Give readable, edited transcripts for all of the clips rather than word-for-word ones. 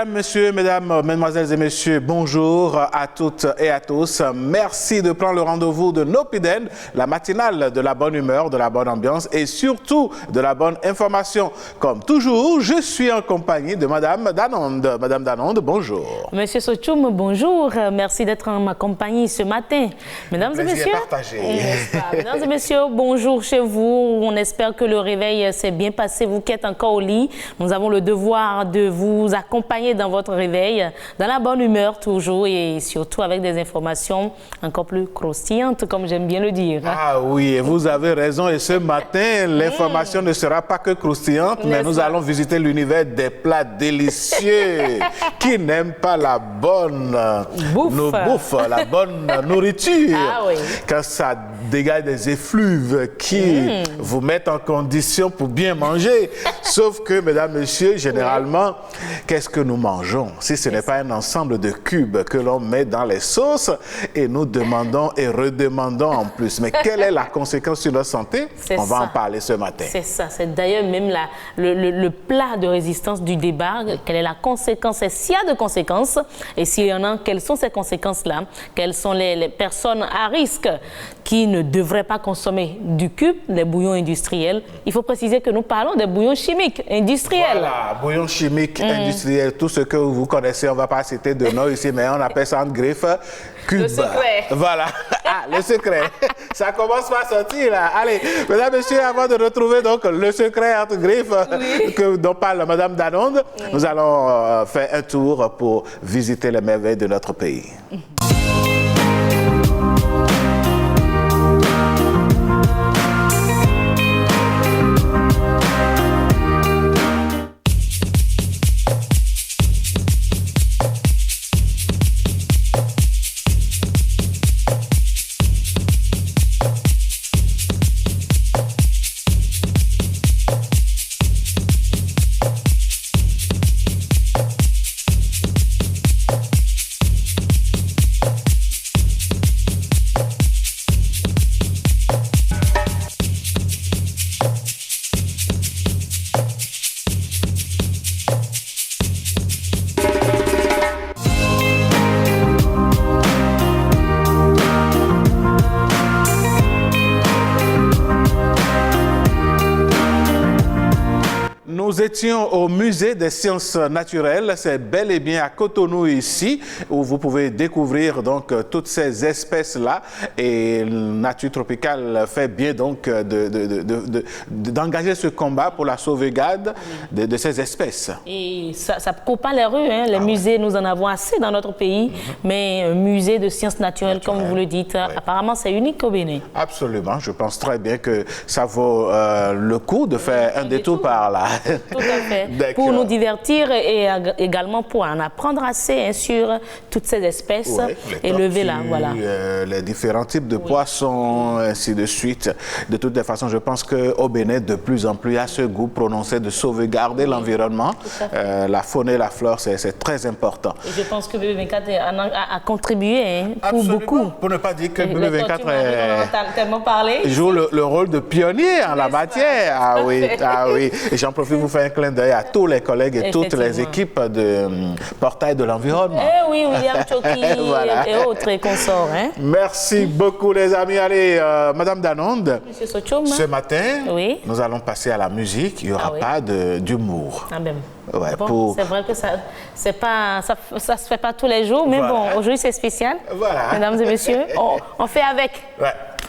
Mesdames, messieurs, mesdemoiselles et messieurs, bonjour à toutes et à tous. Merci de prendre le rendez-vous de Nopiden, la matinale de la bonne humeur, de la bonne ambiance et surtout de la bonne information. Comme toujours, je suis en compagnie de Madame Danonde. Madame Danonde, bonjour. Monsieur Sochoum, bonjour. Merci d'être en ma compagnie ce matin. Mesdames et messieurs, mesdames et messieurs, bonjour chez vous. On espère que le réveil s'est bien passé. Vous qui êtes encore au lit, nous avons le devoir de vous accompagner dans votre réveil, dans la bonne humeur toujours et surtout avec des informations encore plus croustillantes, comme j'aime bien le dire. Ah oui, vous avez raison. Et ce matin, l'information ne sera pas que croustillante, mais nous allons visiter l'univers des plats délicieux. Qui n'aime pas la bonne bouffe, la bonne nourriture, quand ça dégage des effluves qui vous mettent en condition pour bien manger. Sauf que, mesdames, messieurs, généralement, qu'est-ce que nous mangeons si ce n'est pas un ensemble de cubes que l'on met dans les sauces et nous demandons et redemandons en plus. Mais quelle est la conséquence sur notre santé? On va en parler ce matin. C'est ça. C'est d'ailleurs même le plat de résistance du débat. Quelle est la conséquence et s'il y a de conséquences et s'il y en a, quelles sont ces conséquences-là? Quelles sont les personnes à risque qui ne devraient pas consommer du cube, des bouillons industriels? Il faut préciser que nous parlons des bouillons chimiques industriels. Voilà, bouillons chimiques industriels, tout ce que vous connaissez, on ne va pas citer de nom ici, mais on appelle ça en griffe cube. Le secret. Voilà, le secret. Ça commence par sortir là. Allez, mesdames et messieurs, avant de retrouver donc le secret entre griffes dont parle Madame Danonde, nous allons faire un tour pour visiter les merveilles de notre pays. Nous étions au musée des sciences naturelles, c'est bel et bien à Cotonou ici, où vous pouvez découvrir donc toutes ces espèces-là. Et Nature Tropicale fait bien donc d'engager ce combat pour la sauvegarde de ces espèces. Et ça ne court pas les rues, hein. Les musées, nous en avons assez dans notre pays, mais un musée de sciences naturelles, comme vous le dites, apparemment c'est unique au Bénin. Absolument, je pense très bien que ça vaut le coup de faire un détour par là. Tout à fait. Pour nous divertir et également pour en apprendre assez sur toutes ces espèces et lever là, voilà. Les différents types de poissons, ainsi de suite. De toutes les façons, je pense qu'au Bénin, de plus en plus, il y a ce goût prononcé de sauvegarder l'environnement. La faune et la flore, c'est très important. Et je pense que BB24 a contribué pour beaucoup. Pour ne pas dire que BB24 joue le rôle de pionnier en la matière. Ah oui. Et j'en profite pour faire un clin d'œil à tous les collègues et toutes les équipes de Portail de l'environnement. Eh oui, William Choki et autres consorts. Hein? Merci beaucoup les amis. Allez, Madame Danonde, Monsieur Sochoum, ce matin, nous allons passer à la musique. Il n'y aura pas d'humour. C'est vrai que ça se fait pas tous les jours, mais bon, aujourd'hui c'est spécial. Mesdames et messieurs, on fait avec.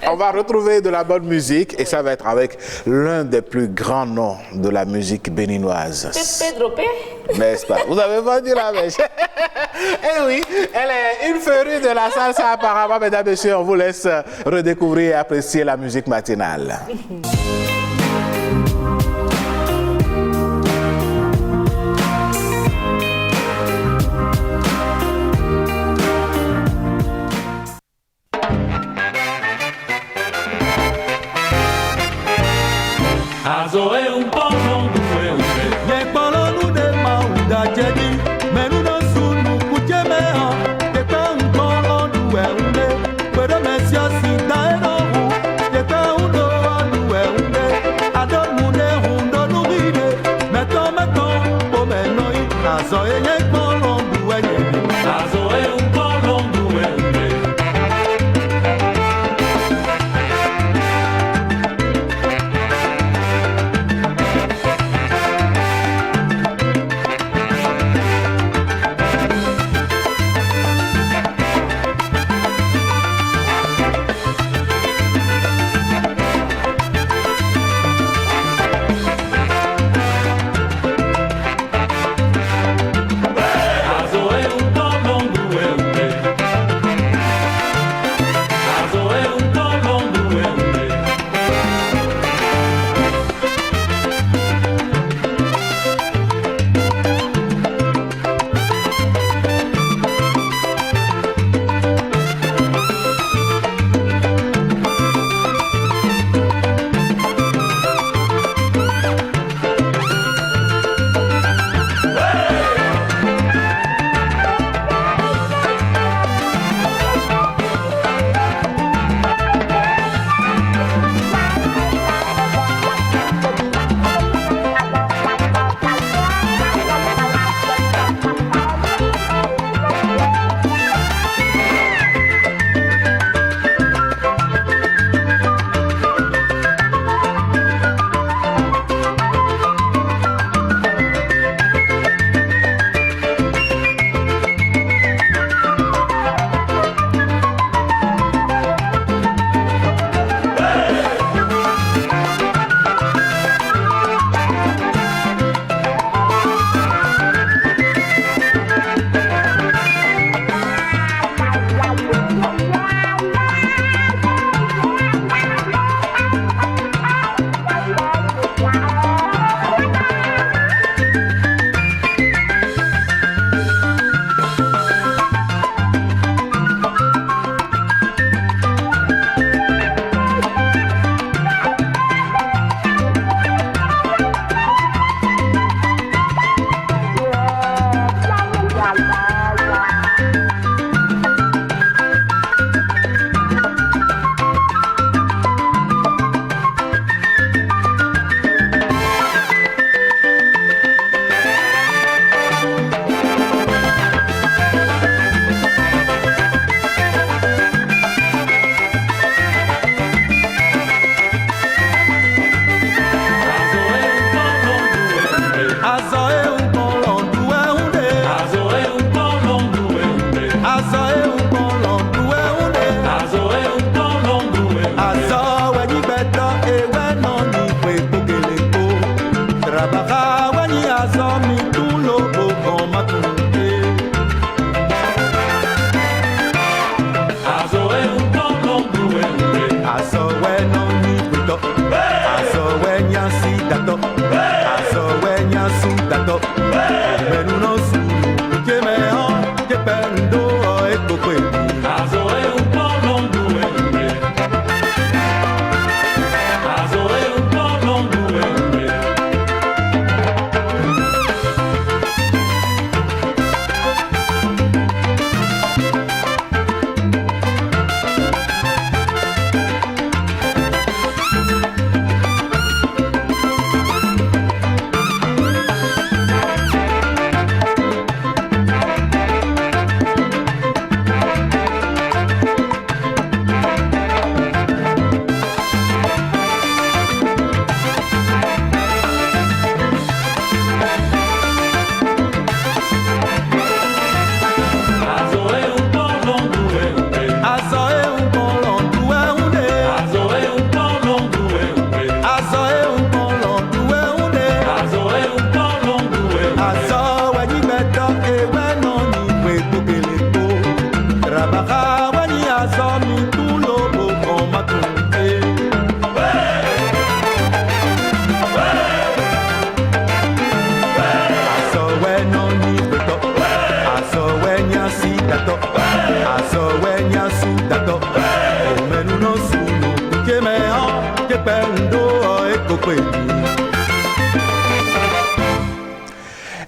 On va retrouver de la bonne musique et ça va être avec l'un des plus grands noms de la musique béninoise. Pedro P. N'est-ce pas? Vous avez pas dit la mèche. Eh oui, elle est une férue de la salsa apparemment. Mesdames et messieurs, on vous laisse redécouvrir et apprécier la musique matinale. Azoe un pono duwe uwe Ye polo nu de mauda jedi Menu no sunu kucheme ha Ye pe un polo duwe unde Pero me si asita eno hu Ye pe un do duwe unde Adon mune hundo nuride Meto po menoi Azoe ye polo Azowenya si dato, azowenya su dato. Menu no su, que me ho, que pendo e coque. Azoe un polon do embre. Azoe un polon do embre.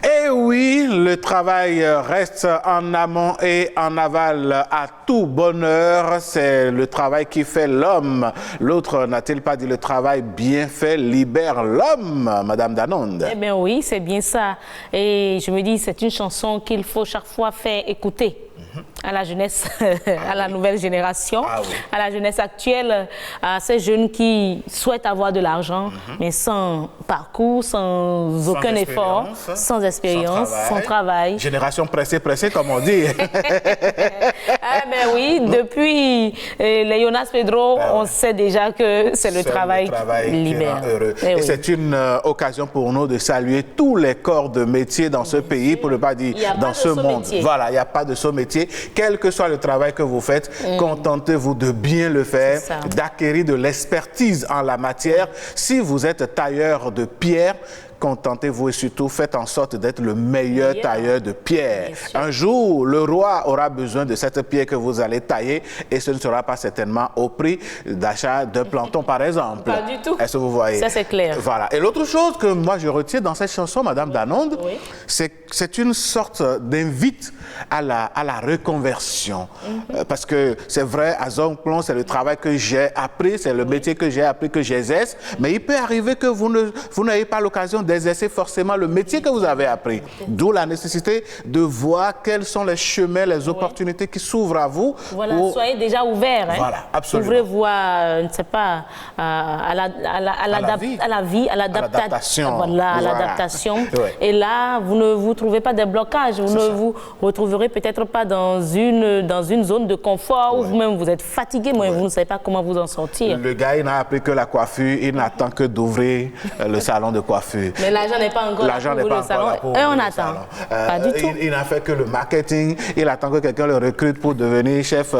Et oui, le travail reste en amont et en aval à tout bonheur. C'est le travail qui fait l'homme. L'autre n'a-t-il pas dit le travail bien fait libère l'homme, Madame Danonde? Eh bien oui, c'est bien ça. Et je me dis, c'est une chanson qu'il faut chaque fois faire écouter à la jeunesse, à la nouvelle génération, à la jeunesse actuelle, à ces jeunes qui souhaitent avoir de l'argent, mais sans parcours, sans aucun effort, sans expérience, sans travail. Génération pressée, comme on dit. Mais oui, depuis les Jonas Pedro, on sait déjà que c'est le travail qui libère. Et c'est une occasion pour nous de saluer tous les corps de métier dans ce pays, pour ne pas dire dans ce monde. Voilà, il n'y a pas de sous-métier. Quel que soit le travail que vous faites, contentez-vous de bien le faire, d'acquérir de l'expertise en la matière. Si vous êtes tailleur de pierre, contentez-vous et surtout faites en sorte d'être le meilleur tailleur de pierre. Un jour, le roi aura besoin de cette pierre que vous allez tailler et ce ne sera pas certainement au prix d'achat d'un planton, par exemple. Pas du tout. Est-ce que vous voyez? Ça, c'est clair. Voilà. Et l'autre chose que moi je retiens dans cette chanson, Madame Danonde, c'est une sorte d'invite à la reconversion. Parce que c'est vrai, à Zonklon, c'est le travail que j'ai appris, c'est le métier que j'ai appris, que j'exerce, mais il peut arriver que vous n'ayez pas l'occasion d'exercer forcément le métier que vous avez appris. D'où la nécessité de voir quels sont les chemins, les opportunités qui s'ouvrent à vous. Voilà, soyez déjà ouverts. Voilà, absolument. Ouvrez-vous à, je ne sais pas, à la vie, à l'adaptation. Voilà, à l'adaptation. Et là, vous ne vous trouvez pas des blocages, vous ne vous retrouverez peut-être pas dans une zone de confort où vous-même vous êtes fatigué, mais vous ne savez pas comment vous en sortir. Le gars, il n'a appris que la coiffure, il n'attend que d'ouvrir le salon de coiffure. Mais l'argent n'est pas encore là pour le salon. Et on attend. Pas du tout. Il n'a fait que le marketing. Il attend que quelqu'un le recrute pour devenir chef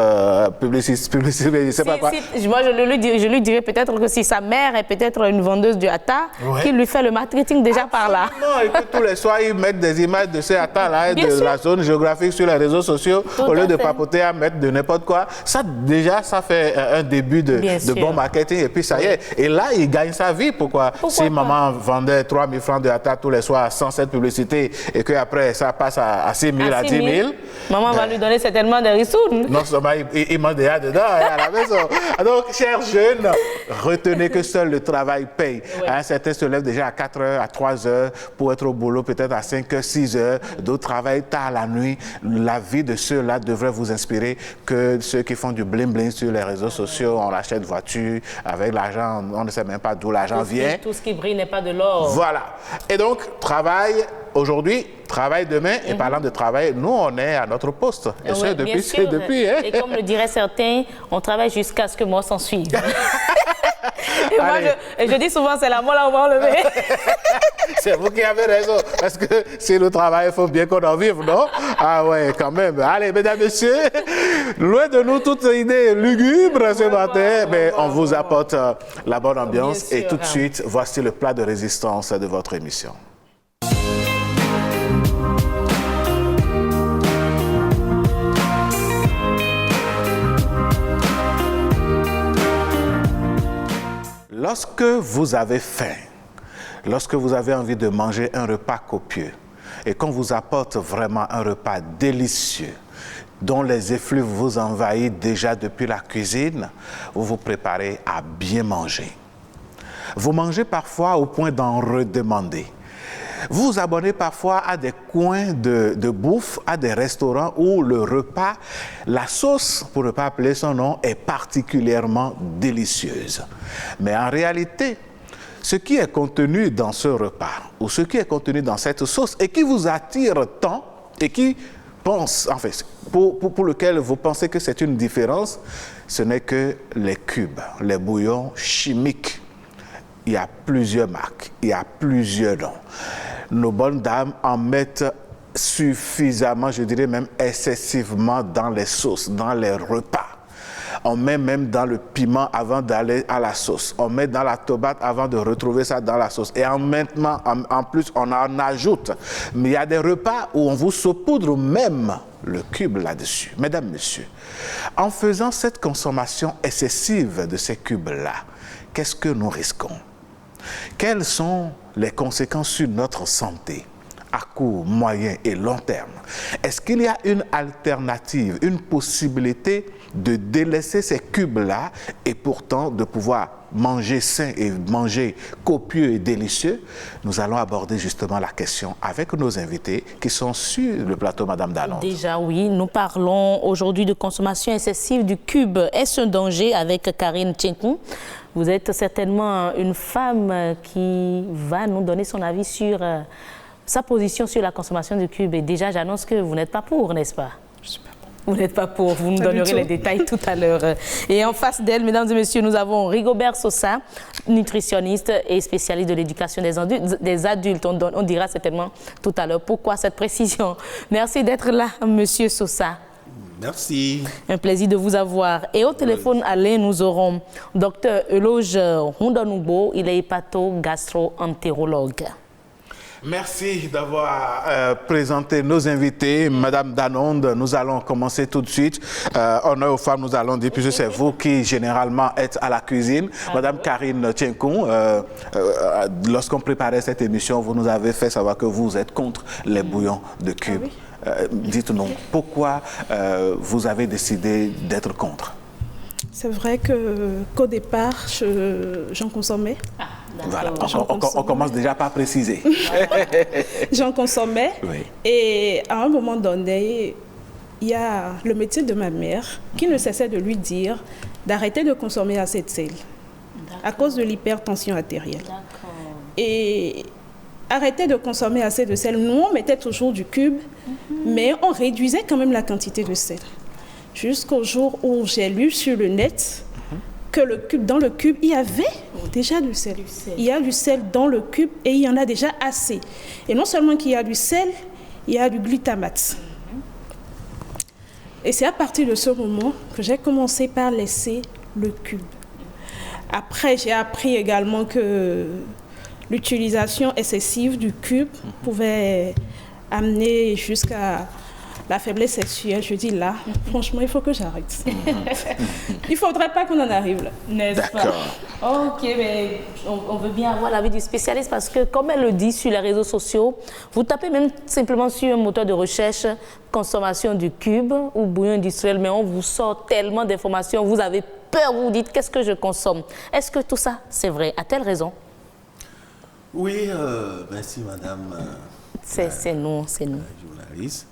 publiciste, je ne sais pas quoi. Moi, je lui dirais peut-être que si sa mère est peut-être une vendeuse de hata, qu'il lui fait le marketing déjà par là. Non, et que tous les soirs, ils mettent des images de ces hata-là et de la zone géographique sur les réseaux sociaux au lieu de papoter à mettre de n'importe quoi. Ça, déjà, ça fait un début de bon marketing et puis ça y est. Et là, il gagne sa vie. Pourquoi si maman vendait 3 000 francs de hata tous les soirs sans cette publicité et qu'après ça passe à 6 000, à 10 000. Maman va lui donner certainement des rissounes. Non seulement il mange déjà dedans à la maison. Donc, chers jeunes, retenez que seul le travail paye. Certains se lèvent déjà à 4 heures, à 3 heures pour être au boulot, peut-être à 5 heures, 6 heures. D'autres travaillent tard la nuit. La vie de ceux-là devrait vous inspirer que ceux qui font du bling-bling sur les réseaux sociaux, on achète voiture avec l'argent, on ne sait même pas d'où l'argent vient. Tout ce qui brille n'est pas de l'or. Voilà. Et donc, travail aujourd'hui, travail demain. Et parlant de travail, nous, on est à notre poste. Et ce, depuis. Et comme le diraient certains, on travaille jusqu'à ce que moi s'en suive. Et moi, je dis souvent, c'est la mort là, on va enlever. C'est vous qui avez raison. Parce que si le travail, il faut bien qu'on en vive, non? Ah ouais, quand même. Allez, mesdames, messieurs, loin de nous toute idée lugubre ce matin, mais on vous apporte la bonne ambiance. Et tout de suite, voici le plat de résistance de votre émission. Lorsque vous avez faim, lorsque vous avez envie de manger un repas copieux et qu'on vous apporte vraiment un repas délicieux dont les effluves vous envahissent déjà depuis la cuisine, vous vous préparez à bien manger. Vous mangez parfois au point d'en redemander. Vous vous abonnez parfois à des coins de bouffe, à des restaurants où le repas, la sauce, pour ne pas appeler son nom, est particulièrement délicieuse. Mais en réalité, ce qui est contenu dans ce repas, ou ce qui est contenu dans cette sauce, et qui vous attire tant, et qui pense, en fait, pour lequel vous pensez que c'est une différence, ce n'est que les cubes, les bouillons chimiques. Il y a plusieurs marques, il y a plusieurs noms. Nos bonnes dames en mettent suffisamment, je dirais même excessivement dans les sauces, dans les repas. On met même dans le piment avant d'aller à la sauce. On met dans la tomate avant de retrouver ça dans la sauce. Et en plus, on en ajoute. Mais il y a des repas où on vous saupoudre même le cube là-dessus. Mesdames, messieurs, en faisant cette consommation excessive de ces cubes-là, qu'est-ce que nous risquons? Quelles sont les conséquences sur notre santé à court, moyen et long terme? Est-ce qu'il y a une alternative, une possibilité de délaisser ces cubes-là et pourtant de pouvoir manger sain et manger copieux et délicieux? Nous allons aborder justement la question avec nos invités qui sont sur le plateau, Madame Danonde. Déjà oui, nous parlons aujourd'hui de consommation excessive du cube. Est-ce un danger avec Karine Tchenkoun? Vous êtes certainement une femme qui va nous donner son avis sur sa position sur la consommation du cube. Et déjà, j'annonce que vous n'êtes pas pour, n'est-ce pas? Je suis pas pour. Vous n'êtes pas pour, vous nous donnerez les détails tout à l'heure. Et en face d'elle, mesdames et messieurs, nous avons Rigobert Sosa, nutritionniste et spécialiste de l'éducation des adultes. On dira certainement tout à l'heure pourquoi cette précision. Merci d'être là, monsieur Sosa. Merci. Un plaisir de vous avoir. Et au téléphone, Alain, nous aurons Dr Eloge Rondonoubo, il est hépato-gastro-entérologue. Merci d'avoir présenté nos invités. Madame Danonde, nous allons commencer tout de suite. Honneur aux femmes, nous allons dire, puisque c'est vous qui généralement êtes à la cuisine. Madame Karine Tchenkoun, lorsqu'on préparait cette émission, vous nous avez fait savoir que vous êtes contre les bouillons de cube. Ah oui. Dites-nous, pourquoi vous avez décidé d'être contre? C'est vrai qu'au départ, j'en consommais. Ah, voilà, on commence déjà par préciser. J'en consommais. Oui. Et à un moment donné, il y a le médecin de ma mère qui ne cessait de lui dire d'arrêter de consommer assez de sel à cause de l'hypertension artérielle. Et arrêter de consommer assez de sel. Nous, on mettait toujours du cube, mais on réduisait quand même la quantité de sel. Jusqu'au jour où j'ai lu sur le net que dans le cube, il y avait déjà du sel. Il y a du sel dans le cube et il y en a déjà assez. Et non seulement qu'il y a du sel, il y a du glutamate. Et c'est à partir de ce moment que j'ai commencé par laisser le cube. Après, j'ai appris également que l'utilisation excessive du cube pouvait amener jusqu'à la faiblesse sexuelle. Je dis là, franchement, il faut que j'arrête. Il ne faudrait pas qu'on en arrive là. N'est-ce pas? Ok, mais on veut bien avoir l'avis du spécialiste parce que, comme elle le dit sur les réseaux sociaux, vous tapez même simplement sur un moteur de recherche consommation du cube ou bouillon industriel, mais on vous sort tellement d'informations, vous avez peur, vous vous dites qu'est-ce que je consomme? Est-ce que tout ça, c'est vrai? A-t-elle raison? Oui, merci madame. C'est nous. Journaliste.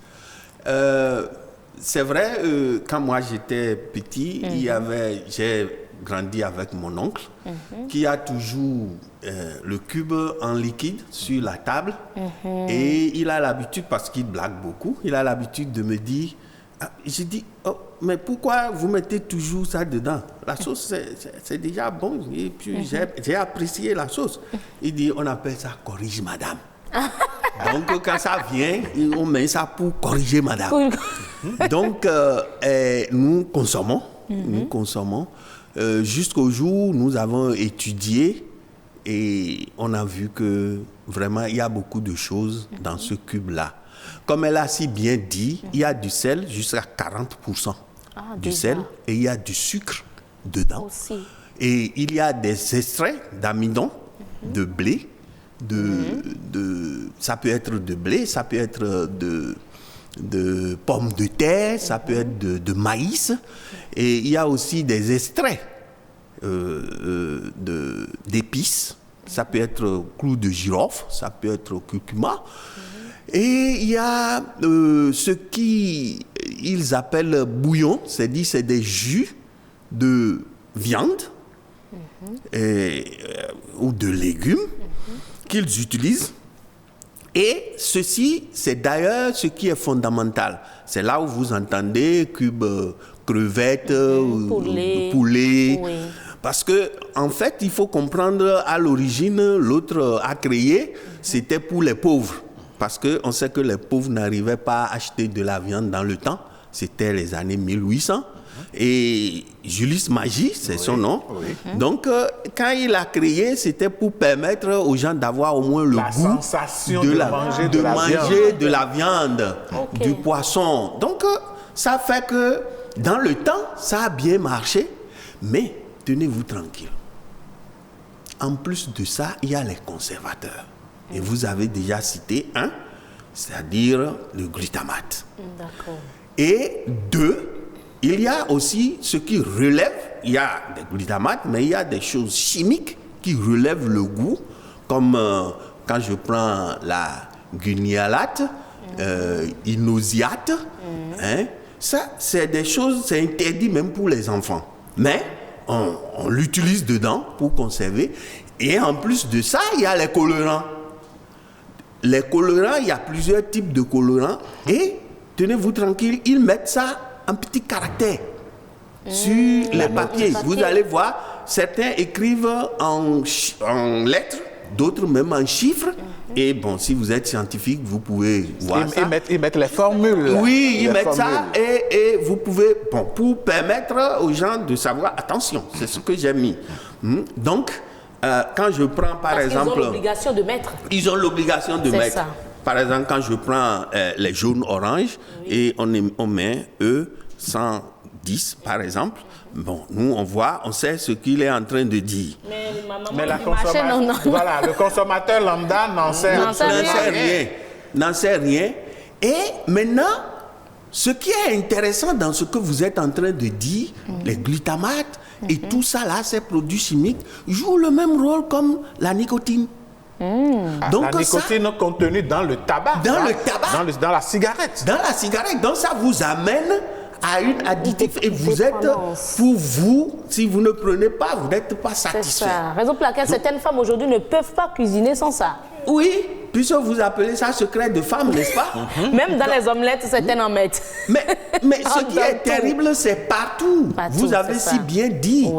C'est vrai, quand moi j'étais petit, j'ai grandi avec mon oncle qui a toujours le cube en liquide sur la table et il a l'habitude, parce qu'il blague beaucoup, il a l'habitude de me dire, j'ai dit, oh, mais pourquoi vous mettez toujours ça dedans? La sauce, c'est déjà bon. Et puis j'ai apprécié la sauce. Il dit, on appelle ça corrige madame. Donc, quand ça vient, on met ça pour corriger madame. Donc, nous consommons. Nous consommons. Jusqu'au jour où nous avons étudié et on a vu que vraiment, il y a beaucoup de choses dans ce cube-là. Comme elle a si bien dit, il y a du sel jusqu'à 40% du sel et il y a du sucre dedans. Aussi. Et il y a des extraits d'amidon, de blé, ça peut être de blé, ça peut être de pommes de terre, ça peut être de maïs. Et il y a aussi des extraits d'épices. Ça peut être clou de girofle, ça peut être curcuma. Et il y a ce qu'ils appellent bouillon, c'est-à-dire c'est des jus de viande ou de légumes qu'ils utilisent. Et ceci, c'est d'ailleurs ce qui est fondamental. C'est là où vous entendez cube crevettes, poulet. Oui. Parce que, en fait, il faut comprendre, à l'origine, l'autre a créé, c'était pour les pauvres. Parce qu'on sait que les pauvres n'arrivaient pas à acheter de la viande dans le temps. C'était les années 1800. Et Julius Magie, c'est son nom. Oui. Donc, quand il a créé, c'était pour permettre aux gens d'avoir au moins le goût de manger de la viande, du poisson. Donc, ça fait que dans le temps, ça a bien marché. Mais tenez-vous tranquille. En plus de ça, il y a les conservateurs. Et vous avez déjà cité un, c'est-à-dire le glutamate. D'accord. Et deux, il y a aussi ce qui relève, il y a des glutamates, mais il y a des choses chimiques qui relèvent le goût, comme quand je prends la gunyalate, inoshiate, ça c'est des choses, c'est interdit même pour les enfants. Mais on l'utilise dedans pour conserver. Et en plus de ça, il y a les colorants. Les colorants, il y a plusieurs types de colorants. Et tenez-vous tranquille, ils mettent ça en petits caractères sur les papiers. Vous allez voir, certains écrivent en lettres, d'autres même en chiffres. Et bon, si vous êtes scientifique, vous pouvez voir ça. Ils mettent les formules. Oui, ils mettent ça et vous pouvez, pour permettre aux gens de savoir, attention, c'est ce que j'ai mis. Donc, quand je prends par exemple... Ils ont l'obligation de mettre. Ils ont l'obligation de mettre. Ça. Par exemple, quand je prends les jaunes oranges et on met E110 par exemple, bon, nous on voit, on sait ce qu'il est en train de dire. Mais voilà, le consommateur lambda n'en sait rien. N'en sait rien. Et maintenant, ce qui est intéressant dans ce que vous êtes en train de dire, les glutamates et tout ça là, ces produits chimiques, jouent le même rôle comme la nicotine. Donc la nicotine contenue dans le tabac. Dans la cigarette. Dans la cigarette. Donc ça vous amène à une additif et vous êtes, pour vous, si vous ne prenez pas, vous n'êtes pas satisfait. C'est ça. Raison pour laquelle certaines femmes aujourd'hui ne peuvent pas cuisiner sans ça. Oui, puisque vous appelez ça secret de femme, n'est-ce pas? Même dans les omelettes, certaines en mettent. Mais ce qui est terrible, c'est partout. Vous avez si bien dit,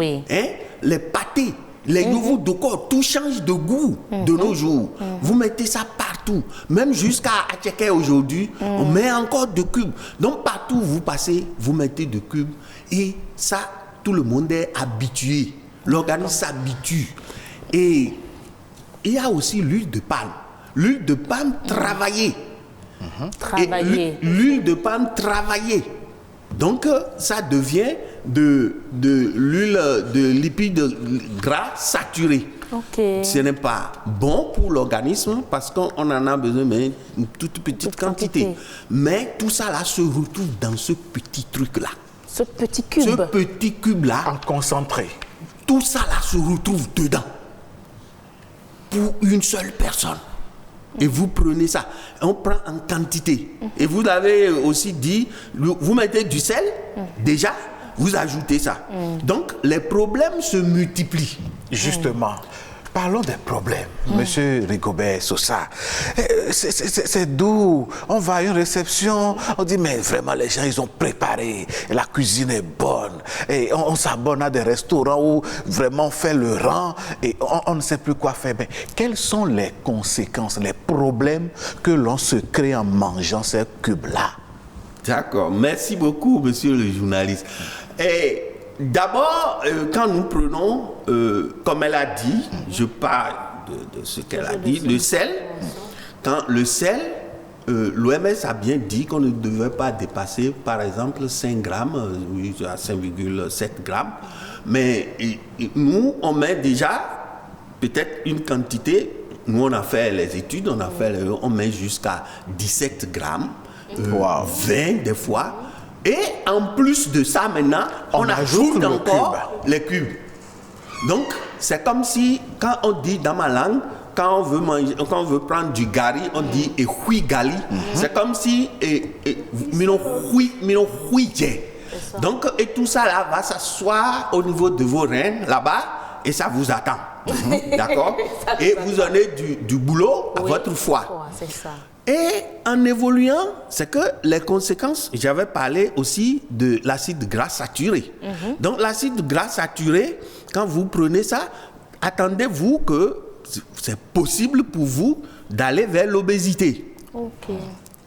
les pâtés. Les nouveaux décors, tout change de goût de nos jours. Vous mettez ça partout. Même jusqu'à Atcheke aujourd'hui, on met encore de cubes. Donc partout où vous passez, vous mettez de cubes. Et ça, tout le monde est habitué. L'organisme s'habitue. Et il y a aussi l'huile de palme. L'huile de palme travaillée. L'huile de palme travaillée. Donc, ça devient de l'huile de lipides gras saturés. Ce n'est pas bon pour l'organisme parce qu'on en a besoin, mais une toute petite quantité. Mais tout ça là se retrouve dans ce petit truc-là. Ce petit cube. Ce petit cube-là. En concentré. Tout ça là se retrouve dedans. Pour une seule personne. Et vous prenez ça, on prend en quantité. Et vous avez aussi dit, vous mettez du sel, déjà, vous ajoutez ça. Donc, les problèmes se multiplient. Justement, Parlons des problèmes. Monsieur Rigobert Sosa, c'est doux. On va à une réception, on dit, mais vraiment, les gens, ils ont préparé. La cuisine est bonne. Et on s'abonne à des restaurants où vraiment on fait le rang et on ne sait plus quoi faire. Mais quelles sont les conséquences, les problèmes que l'on se crée en mangeant ces cubes-là? D'accord. Merci beaucoup, monsieur le journaliste. Et d'abord, quand nous prenons, comme elle a dit, je parle de ce qu'elle a dit, le sel. Quand le sel, l'OMS a bien dit qu'on ne devait pas dépasser, par exemple, 5 grammes, oui, à 5,7 grammes. Mais nous, on met déjà peut-être une quantité. Nous, on a fait les études, on met jusqu'à 17 grammes, 20 des fois. Et en plus de ça, maintenant, on ajoute encore les cubes. Donc, c'est comme si, quand on dit dans ma langue, quand on veut prendre du gari, on dit « hui gali ». C'est comme si « mino hui dje ». Donc, et tout ça là va s'asseoir au niveau de vos reins, là-bas, et ça vous attend. D'accord? Et vous en avez du boulot à votre foie. C'est ça. Et en évoluant, c'est que les conséquences, j'avais parlé aussi de l'acide gras saturé. Donc l'acide gras saturé, quand vous prenez ça, attendez-vous que c'est possible pour vous d'aller vers l'obésité.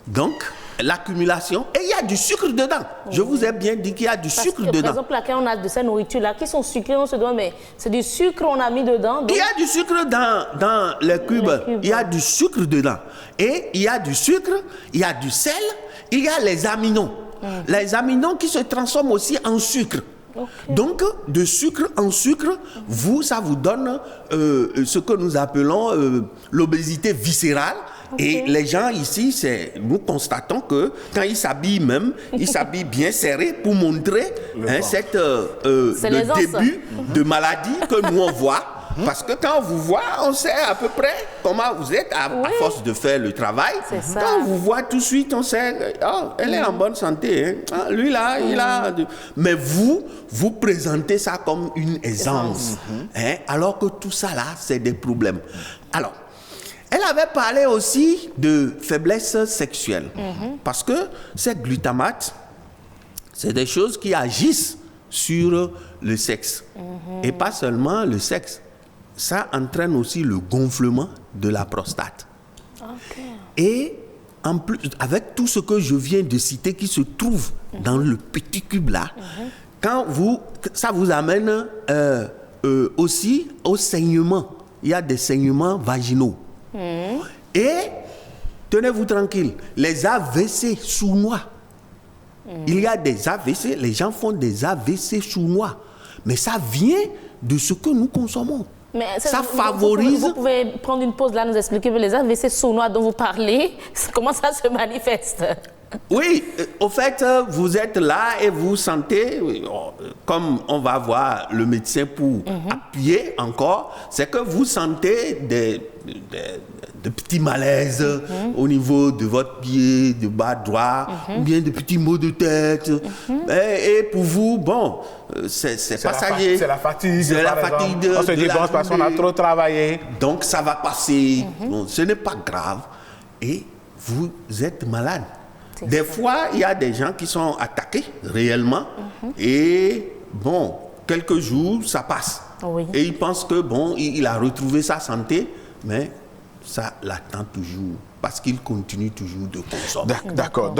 Donc, l'accumulation, et il y a du sucre dedans. Je vous ai bien dit qu'il y a du sucre dedans. Par exemple, là, quand on a de ces nourritures-là qui sont sucrées, on se demande, mais c'est du sucre qu'on a mis dedans. Donc... Il y a du sucre dans les cubes. Il y a du sucre dedans. Et il y a du sucre, il y a du sel, il y a les aminos. Les aminos qui se transforment aussi en sucre. Donc, de sucre en sucre, ça vous donne ce que nous appelons l'obésité viscérale. Et les gens ici, nous constatons que quand ils s'habillent même, ils s'habillent bien serrés pour montrer le début de maladie que nous on voit. Parce que quand on vous voit, on sait à peu près comment vous êtes à force de faire le travail. Quand on vous voit tout de suite, on sait, oh, elle est en bonne santé. Hein. Ah, lui là, il a... Mais vous présentez ça comme une aisance. Hein, alors que tout ça là, c'est des problèmes. Alors, elle avait parlé aussi de faiblesse sexuelle. Parce que ces glutamates, c'est des choses qui agissent sur le sexe. Et pas seulement le sexe. Ça entraîne aussi le gonflement de la prostate. Et en plus, avec tout ce que je viens de citer qui se trouve dans le petit cube là, ça vous amène aussi au saignement. Il y a des saignements vaginaux. Et, tenez-vous tranquille, les AVC sournois. Il y a des AVC, les gens font des AVC sournois. Mais ça vient de ce que nous consommons. Mais ça favorise... Vous pouvez prendre une pause là, nous expliquer les AVC sournois dont vous parlez, comment ça se manifeste? Oui, au fait, vous êtes là et vous sentez, comme on va voir le médecin pour appuyer encore, c'est que vous sentez des petits malaises au niveau de votre pied, de bas droit, ou bien de petits maux de tête. Et pour vous, bon, c'est passager. C'est la fatigue. C'est la fatigue. On se dit, bon, parce qu'on a trop travaillé. Donc, ça va passer. Bon, ce n'est pas grave. Et vous êtes malade. Des fois, il y a des gens qui sont attaqués réellement et bon, quelques jours, ça passe. Et ils pensent que bon, il a retrouvé sa santé, mais ça l'attend toujours parce qu'il continue toujours de consommer. D'accord.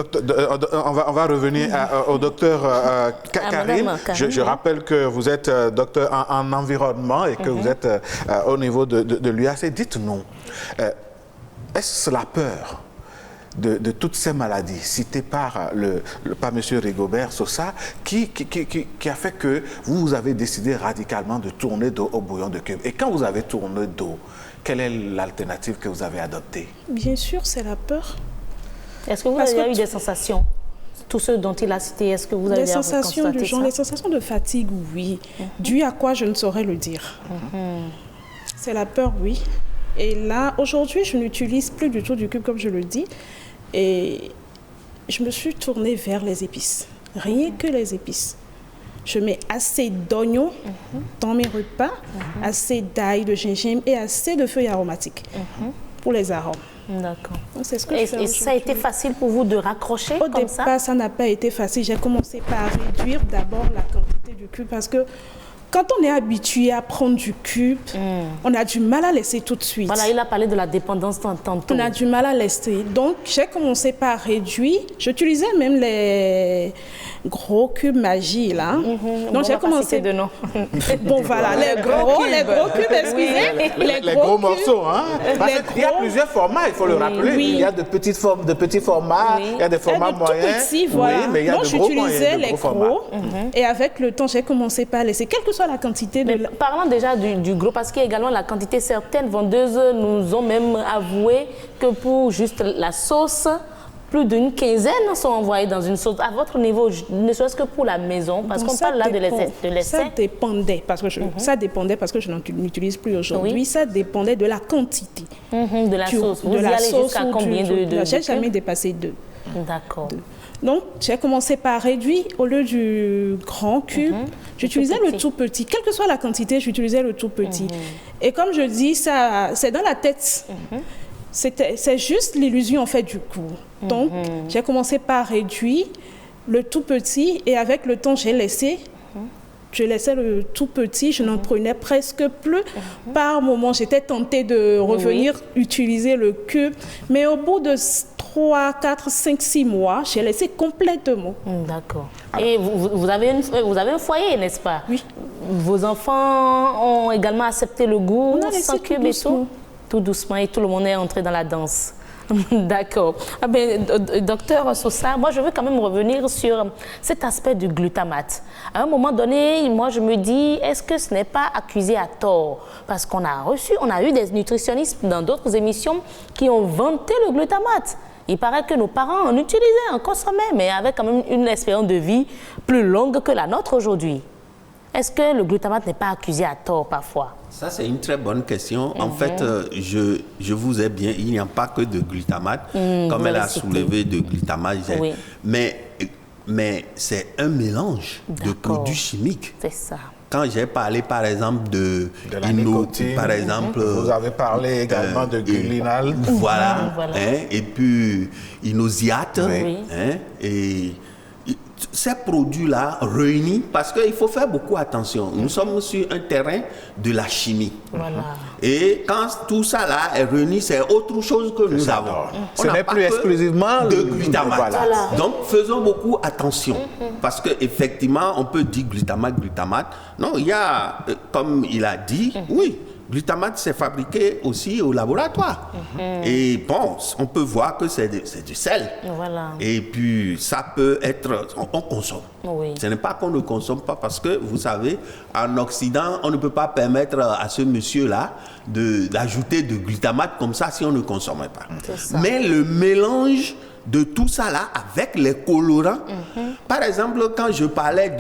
On va revenir au docteur Karim. Je rappelle que vous êtes docteur en environnement et que vous êtes au niveau de l'UAC. Dites-nous, est-ce la peur de toutes ces maladies citées par M. Rigobert Sosa qui a fait que vous avez décidé radicalement de tourner dos au bouillon de cube. Et quand vous avez tourné dos, quelle est l'alternative que vous avez adoptée? Bien sûr, c'est la peur. Est-ce que vous avez eu des sensations? Tous ceux dont il a cité, est-ce que vous avez sensations du genre, les sensations de fatigue, oui. Dû à quoi, je ne saurais le dire. C'est la peur, oui. Et là, aujourd'hui, je n'utilise plus du tout du cube, comme je le dis. Et je me suis tournée vers les épices. Rien que les épices. je mets assez d'oignons dans mes repas, assez d'ail, de gingembre et assez de feuilles aromatiques pour les arômes. D'accord. Donc, c'est ce que je fais Et ça a été facile pour vous de raccrocher Au comme départ, ça n'a pas été facile. J'ai commencé par réduire d'abord la quantité du cube parce que quand on est habitué à prendre du cube, on a du mal à laisser tout de suite. Voilà, il a parlé de la dépendance tantôt. On a du mal à laisser. Donc, j'ai commencé par réduire. J'utilisais même les gros cubes magie, là. Donc, j'ai commencé... de nom. Bon, voilà, les gros cubes, excusez. Les gros morceaux, hein. Parce qu'il y a plusieurs formats, il faut le rappeler. Oui. Il y a de petits formats, il y a des formats moyens. Tout petits, voilà. Oui, mais il y a donc, de gros moyens, j'utilisais de les gros formats. gros. Et avec le temps, j'ai commencé par laisser, quelle que soit la quantité de... Mais parlons déjà du gros, parce qu'il y a également la quantité. Certaines vendeuses nous ont même avoué que pour juste la sauce, plus d'une quinzaine sont envoyées dans une sauce. À votre niveau, ne serait-ce que pour la maison, parce qu'on parle là de l'essai. Ça dépendait, parce que ça dépendait parce que je n'utilise plus aujourd'hui. Oui. Ça dépendait de la quantité. De la sauce. Vous y allez jusqu'à combien de j'ai jamais dépassé 2. D'accord. Donc, j'ai commencé par réduire. Au lieu du grand cube, j'utilisais le tout petit. Quelle que soit la quantité, j'utilisais le tout petit. Et comme je dis, ça, c'est dans la tête. C'est juste l'illusion, en fait, du goût. Donc, j'ai commencé par réduire le tout petit. Et avec le temps, j'ai laissé... Je laissais le tout petit, je n'en prenais presque plus. Par moment, j'étais tentée de revenir utiliser le cube. Mais au bout de 3, 4, 5, 6 mois, j'ai laissé complètement. D'accord. Et vous avez un foyer, n'est-ce pas? Oui. Vos enfants ont également accepté le goût sans cube et tout? Tout doucement, et tout le monde est entré dans la danse. D'accord. Ah ben, docteur Sosa, moi je veux quand même revenir sur cet aspect du glutamate. À un moment donné, moi je me dis, est-ce que ce n'est pas accusé à tort? Parce qu'on a eu des nutritionnistes dans d'autres émissions qui ont vanté le glutamate. Il paraît que nos parents en utilisaient, en consommaient, mais avec quand même une espérance de vie plus longue que la nôtre aujourd'hui. Est-ce que le glutamate n'est pas accusé à tort parfois? Ça, c'est une très bonne question. En fait, je vous ai bien, il n'y a pas que de glutamate, comme elle a soulevé de glutamate. Oui. Mais c'est un mélange de produits chimiques. C'est ça. Quand j'ai parlé, par exemple, de la nicotine, par exemple... Vous avez parlé également de Gulinal. Voilà. Voilà. Hein, et puis, Inosiate. Oui. Hein, et ces produits-là réunis, parce qu'il faut faire beaucoup attention. Nous sommes sur un terrain de la chimie. Voilà. Et quand tout ça là est réuni, c'est autre chose que nous avons. Ce n'est plus exclusivement de glutamate. Voilà. Donc faisons beaucoup attention. Parce qu'effectivement, on peut dire glutamate. Non, il y a, comme il a dit, oui. Glutamate, c'est fabriqué aussi au laboratoire. Et bon, on peut voir que c'est du sel. Voilà. Et puis, ça peut être... On consomme. Oui. Ce n'est pas qu'on ne consomme pas parce que, vous savez, en Occident, on ne peut pas permettre à ce monsieur-là d'ajouter de glutamate comme ça si on ne consommait pas. Mais le mélange de tout ça là avec les colorants. Par exemple, quand je parlais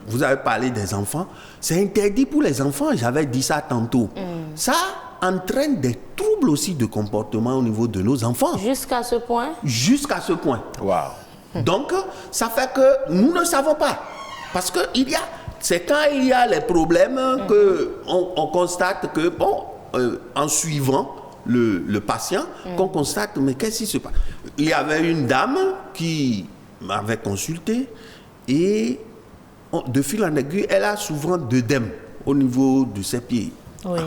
vous avez parlé des enfants, c'est interdit pour les enfants, j'avais dit ça tantôt. Ça entraîne des troubles aussi de comportement au niveau de nos enfants. Jusqu'à ce point? Jusqu'à ce point. Wow. Donc, ça fait que nous ne savons pas. Parce que c'est quand il y a les problèmes qu'on constate que, bon, en suivant le patient, qu'on constate, mais qu'est-ce qui se passe? Il y avait une dame qui m'avait consulté et de fil en aiguille, elle a souvent d'œdème au niveau de ses pieds. Oui.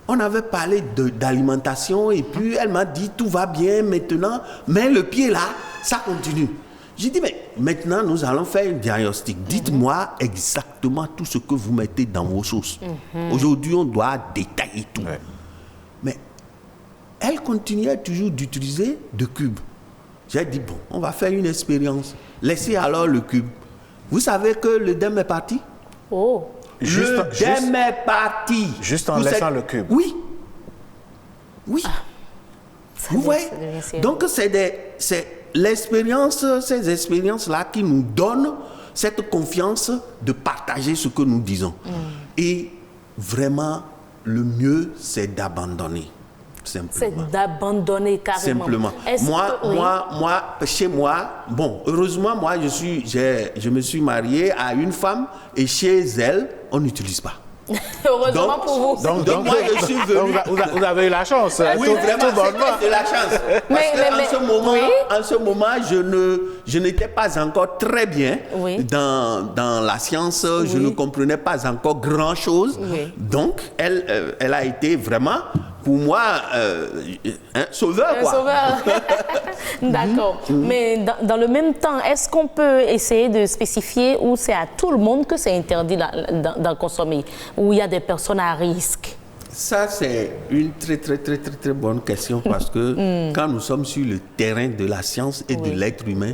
On avait parlé d'alimentation et puis elle m'a dit tout va bien maintenant, mais le pied là, ça continue. J'ai dit, mais maintenant nous allons faire un diagnostic. Dites-moi exactement tout ce que vous mettez dans vos sauces. Aujourd'hui, on doit détailler tout. Ouais. Mais elle continuait toujours d'utiliser de cubes. J'ai dit, bon, on va faire une expérience. Laissez alors le cube. Vous savez que l'œdème est parti? Oh. L'œdème est parti. Juste en laissant le cube. Oui. Oui. Vous voyez? Donc, c'est l'expérience, ces expériences-là qui nous donnent cette confiance de partager ce que nous disons. Et vraiment, le mieux, c'est d'abandonner. simplement. C'est d'abandonner carrément. Simplement. Moi, chez moi, bon, heureusement, moi, je me suis marié à une femme et chez elle, on n'utilise pas. Heureusement pour vous. Donc moi, je suis venu. Vous avez eu la chance. Oui, vraiment, c'est de la chance. En ce moment, je n'étais pas encore très bien dans la science. Je ne comprenais pas encore grand-chose. Donc, elle a été vraiment, pour moi, un sauveur. D'accord. Mais dans le même temps, est-ce qu'on peut essayer de spécifier où c'est à tout le monde que c'est interdit d'en consommer, où il y a des personnes à risque? Ça, c'est une très bonne question parce que quand nous sommes sur le terrain de la science et de l'être humain,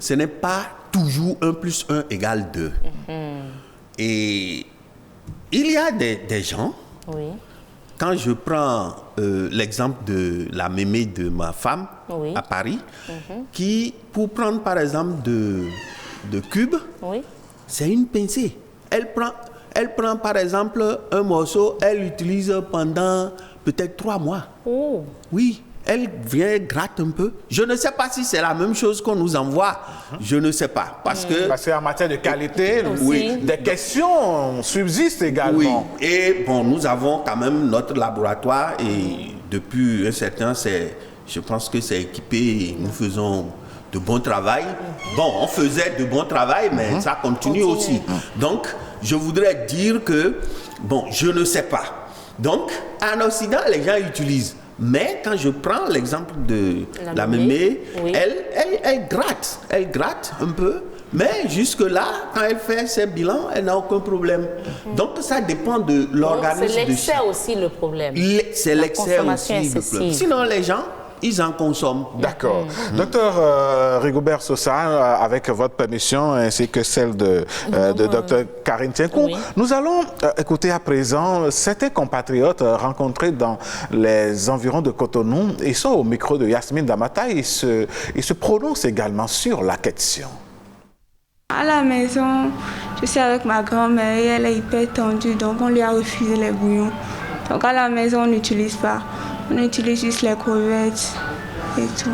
ce n'est pas toujours 1 + 1 = 2. Et il y a des gens, quand je prends l'exemple de la mémé de ma femme à Paris, qui, pour prendre par exemple de cubes, c'est une pincée. Elle prend par exemple un morceau, elle l'utilise pendant peut-être 3 mois. Oui, elle vient gratte un peu. Je ne sais pas si c'est la même chose qu'on nous envoie. Je ne sais pas. Parce qu'en matière de qualité, des questions subsistent également. Oui, et bon, nous avons quand même notre laboratoire et depuis un certain temps, je pense que c'est équipé et nous faisons de bon travail. Bon, on faisait de bon travail, mais ça continue aussi. Donc, je voudrais dire que, bon, je ne sais pas. Donc, en Occident, les gens utilisent. Mais quand je prends l'exemple de la mémé, elle gratte un peu. Mais jusque-là, quand elle fait ses bilans, elle n'a aucun problème. Donc, ça dépend de l'organisme. C'est l'excès aussi le problème. C'est l'excès aussi le problème. Sinon, les gens, ils en consomment. D'accord. Docteur Rigobert Sosa, avec votre permission ainsi que celle de docteur Karine Tienkou, nous allons écouter à présent certains compatriotes rencontrés dans les environs de Cotonou. Ils sont au micro de Yasmine Damata. Ils se prononcent également sur la question. À la maison, je suis avec ma grand-mère et elle est hyper tendue, donc on lui a refusé les bouillons. Donc à la maison, on n'utilise pas. On utilise juste les crevettes et tout.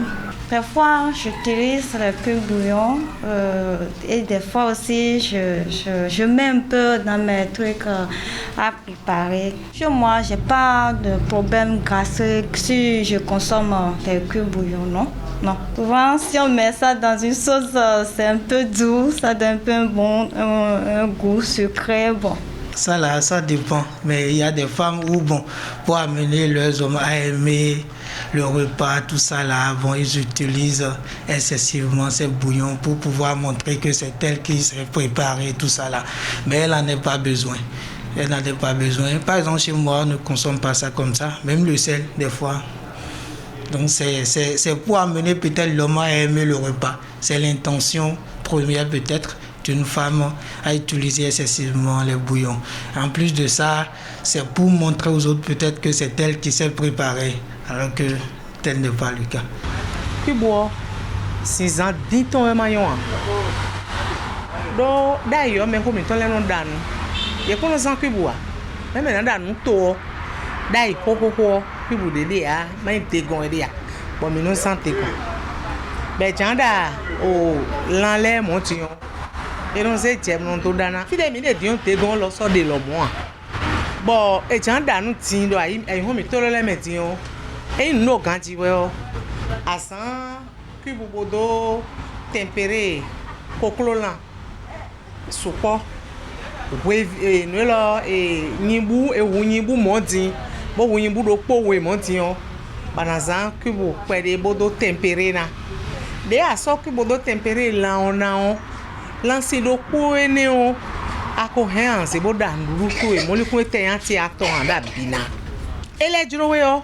Parfois, j'utilise le cube bouillon et des fois aussi, je mets un peu dans mes trucs à préparer. Chez moi, je n'ai pas de problème gastrique si je consomme les cubes bouillon, non. Non. Souvent, si on met ça dans une sauce, c'est un peu doux, ça donne un goût sucré, bon. Ça là, ça dépend. Mais il y a des femmes où, bon, pour amener leurs hommes à aimer le repas, tout ça là, bon, ils utilisent excessivement ces bouillons pour pouvoir montrer que c'est elle qui s'est préparée, tout ça là. Mais elle n'en a pas besoin. Elle n'en a pas besoin. Par exemple, chez moi, on ne consomme pas ça comme ça. Même le sel, des fois. Donc, c'est pour amener peut-être l'homme à aimer le repas. C'est l'intention première peut-être d'une femme à utiliser excessivement les bouillons. En plus de ça, c'est pour montrer aux autres peut-être que c'est elle qui s'est préparée, alors que tel n'est pas le cas. Puis bon, 6 ans, 10 ans et maillon. Donc, d'ailleurs, même comme ils l'ont donné, il y a qu'on s'en cubo. Même dans nous tout, d'ailleurs, puis vous dédé à, mais t'es gonné à. Bon, mais nous sentons quoi. Ben, j'anda au l'enlève mon tillon. Et non c'est tiens non tout dana. Fi des minutes dion te gon lo so de lo mo. Bon, et j'anda nous tin do ai ho mi tolo le metion. Et no ganti we o. Asan kubu bodo tempéré koklo lan. Soupo. We no lo e nyimbu e wu nyimbu modin. Bo wu nyimbu do po we montion. Banazan kubu pede bodo tempéré na. De aso kubu bodo tempéré la on lancer do poeneo akohense boda nduruku e moliku eteyanti ato anda bina ele jrowe o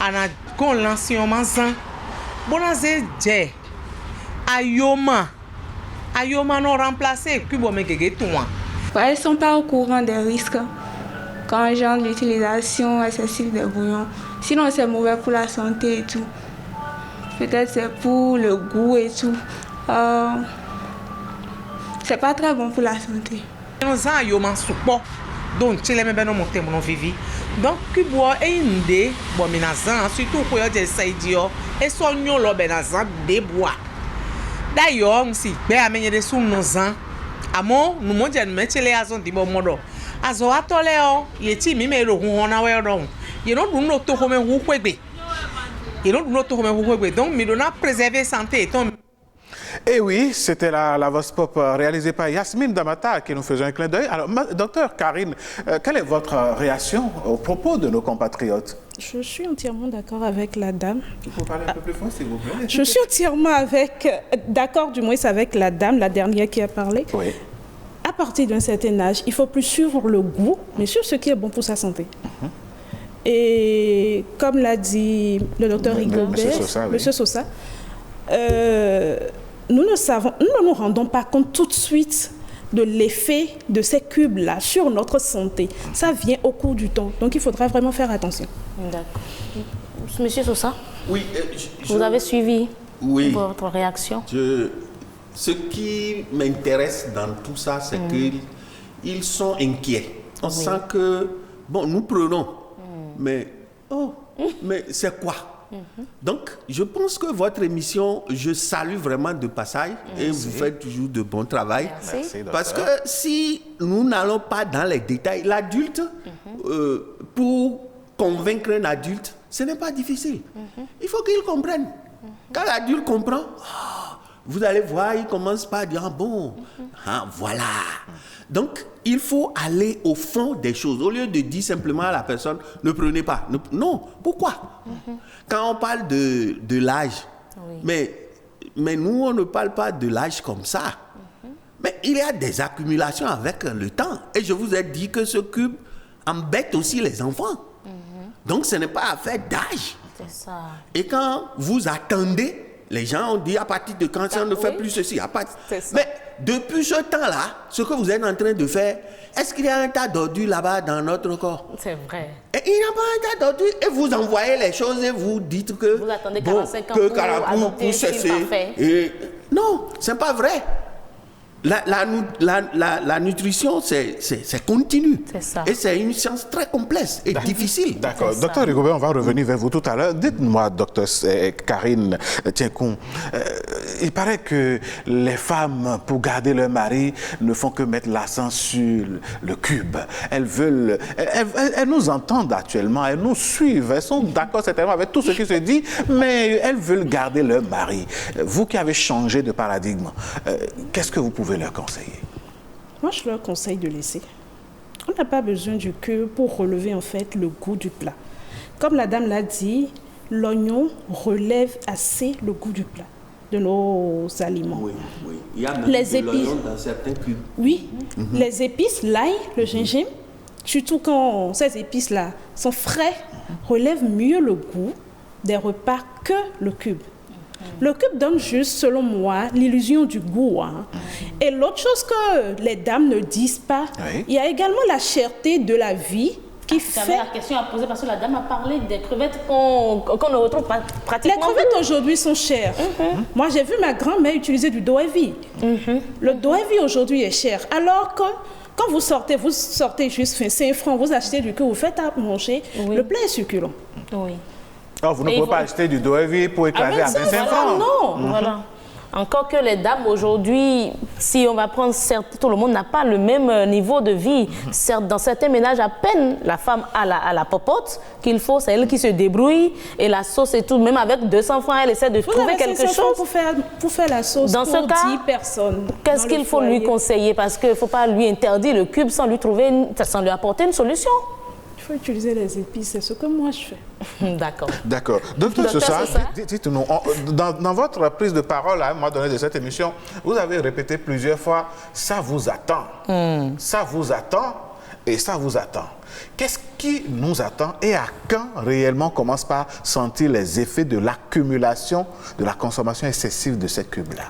ana kon lancer o manzan bonaze je ayoma non remplacer kubo mekege tuwa. Elles ne sont pas au courant des risques quand genre l'utilisation excessive des bouillons. Sinon c'est mauvais pour la santé et tout. Peut-être c'est pour le goût et tout. C'est pas très bon pour la santé. Nous avons un soupo, donc tu les mets dans mon thème, mon vivi. Donc, Kubo est une idée, bon, mais surtout pour essayer de dire, et son yon lo benazan de bois. D'ailleurs, si, ben amener des sous nos ans, amo, nous mondions mettre les azons de bon modo. Azo atoleo, yeti mi me lo hona we don. You know, nous no to home wu kwegbe. You know, nous to home wu kwegbe. Donc, mi dona préserver santé ton. Et oui, c'était la Vox Pop réalisée par Yasmine Damata qui nous faisait un clin d'œil. Alors, docteur Karine, quelle est votre réaction aux propos de nos compatriotes? Je suis entièrement d'accord avec la dame. Il faut parler un peu plus fort, s'il vous plaît. Je suis entièrement d'accord du moins avec la dame, la dernière qui a parlé. Oui. À partir d'un certain âge, il ne faut plus suivre le goût, mais suivre ce qui est bon pour sa santé. Et comme l'a dit le docteur Rigobert, Monsieur Sosa, nous ne nous rendons pas compte tout de suite de l'effet de ces cubes-là sur notre santé. Ça vient au cours du temps. Donc, il faudra vraiment faire attention. D'accord. Monsieur Sosa, oui, vous avez suivi votre réaction? Ce qui m'intéresse dans tout ça, c'est qu'ils sont inquiets. On sent que, bon, nous prenons, mais c'est quoi? Donc, je pense que votre émission, je salue vraiment de passage et vous faites toujours de bon travail. Merci. Parce que si nous n'allons pas dans les détails, l'adulte, pour convaincre un adulte, ce n'est pas difficile. Il faut qu'il comprenne. Quand l'adulte comprend, vous allez voir, il commence par dire, voilà. Donc, il faut aller au fond des choses. Au lieu de dire simplement à la personne, ne prenez pas. Non, pourquoi? Quand on parle de l'âge, mais nous, on ne parle pas de l'âge comme ça. Mais il y a des accumulations avec le temps. Et je vous ai dit que ce cube embête aussi les enfants. Donc, ce n'est pas affaire d'âge. C'est ça. Et quand vous attendez, les gens ont dit à partir de quand on ne fait plus ceci. Mais depuis ce temps-là, ce que vous êtes en train de faire, est-ce qu'il y a un tas d'ordures là-bas dans notre corps? C'est vrai. Et il n'y a pas un tas d'ordures. Et vous envoyez les choses et vous dites que... Vous attendez 45 ans pour cesser. Non, ce n'est pas vrai. La nutrition, c'est continu. C'est ça. Et c'est une science très complexe et difficile. D'accord. Docteur Rigobert, on va revenir vers vous tout à l'heure. Dites-moi, docteur Karine Tienkoun, il paraît que les femmes, pour garder leur mari, ne font que mettre l'accent sur le cube. Elles nous entendent actuellement, elles nous suivent, elles sont d'accord certainement avec tout ce qui se dit, mais elles veulent garder leur mari. Vous qui avez changé de paradigme, qu'est-ce que vous pouvez leur conseiller? Moi, je leur conseille de laisser. On n'a pas besoin du cube pour relever en fait le goût du plat. Comme la dame l'a dit, l'oignon relève assez le goût du plat, de nos aliments. Oui. Il y a même les épices dans certains cubes. Oui, les épices, l'ail, le gingembre, surtout quand ces épices-là sont frais, relèvent mieux le goût des repas que le cube. Le cube donne juste, selon moi, l'illusion du goût. Et l'autre chose que les dames ne disent pas, il y a également la cherté de la vie qui fait... J'avais la question à poser parce que la dame a parlé des crevettes qu'on ne retrouve pas pratiquement. Les crevettes aujourd'hui sont chères. Moi, j'ai vu ma grand-mère utiliser du doevi. Le doevi aujourd'hui est cher. Alors que quand vous sortez juste 5 francs, vous achetez du cube, vous faites à manger, le plat est succulent. Oui. Alors, vous ne pouvez pas acheter du doevi pour écraser à 25 francs. Non, voilà. Encore que les dames aujourd'hui, si on va prendre, certes, tout le monde n'a pas le même niveau de vie. Certes, dans certains ménages, à peine la femme a la popote qu'il faut, c'est elle qui se débrouille. Et la sauce et tout, même avec 200 francs, elle essaie de trouver quelque chose. Pour faire la sauce dans pour ce cas, 10 personnes. Qu'est-ce qu'il faut lui conseiller? Parce qu'il ne faut pas lui interdire le cube sans lui apporter une solution. Il faut utiliser les épices, c'est ce que moi je fais. D'accord. D'accord. Docteur Sosa, dites-nous, dans votre prise de parole à un moment donné de cette émission, vous avez répété plusieurs fois, ça vous attend. Ça vous attend et ça vous attend. Qu'est-ce qui nous attend et à quand réellement on commence par sentir les effets de l'accumulation, de la consommation excessive de ces cubes-là?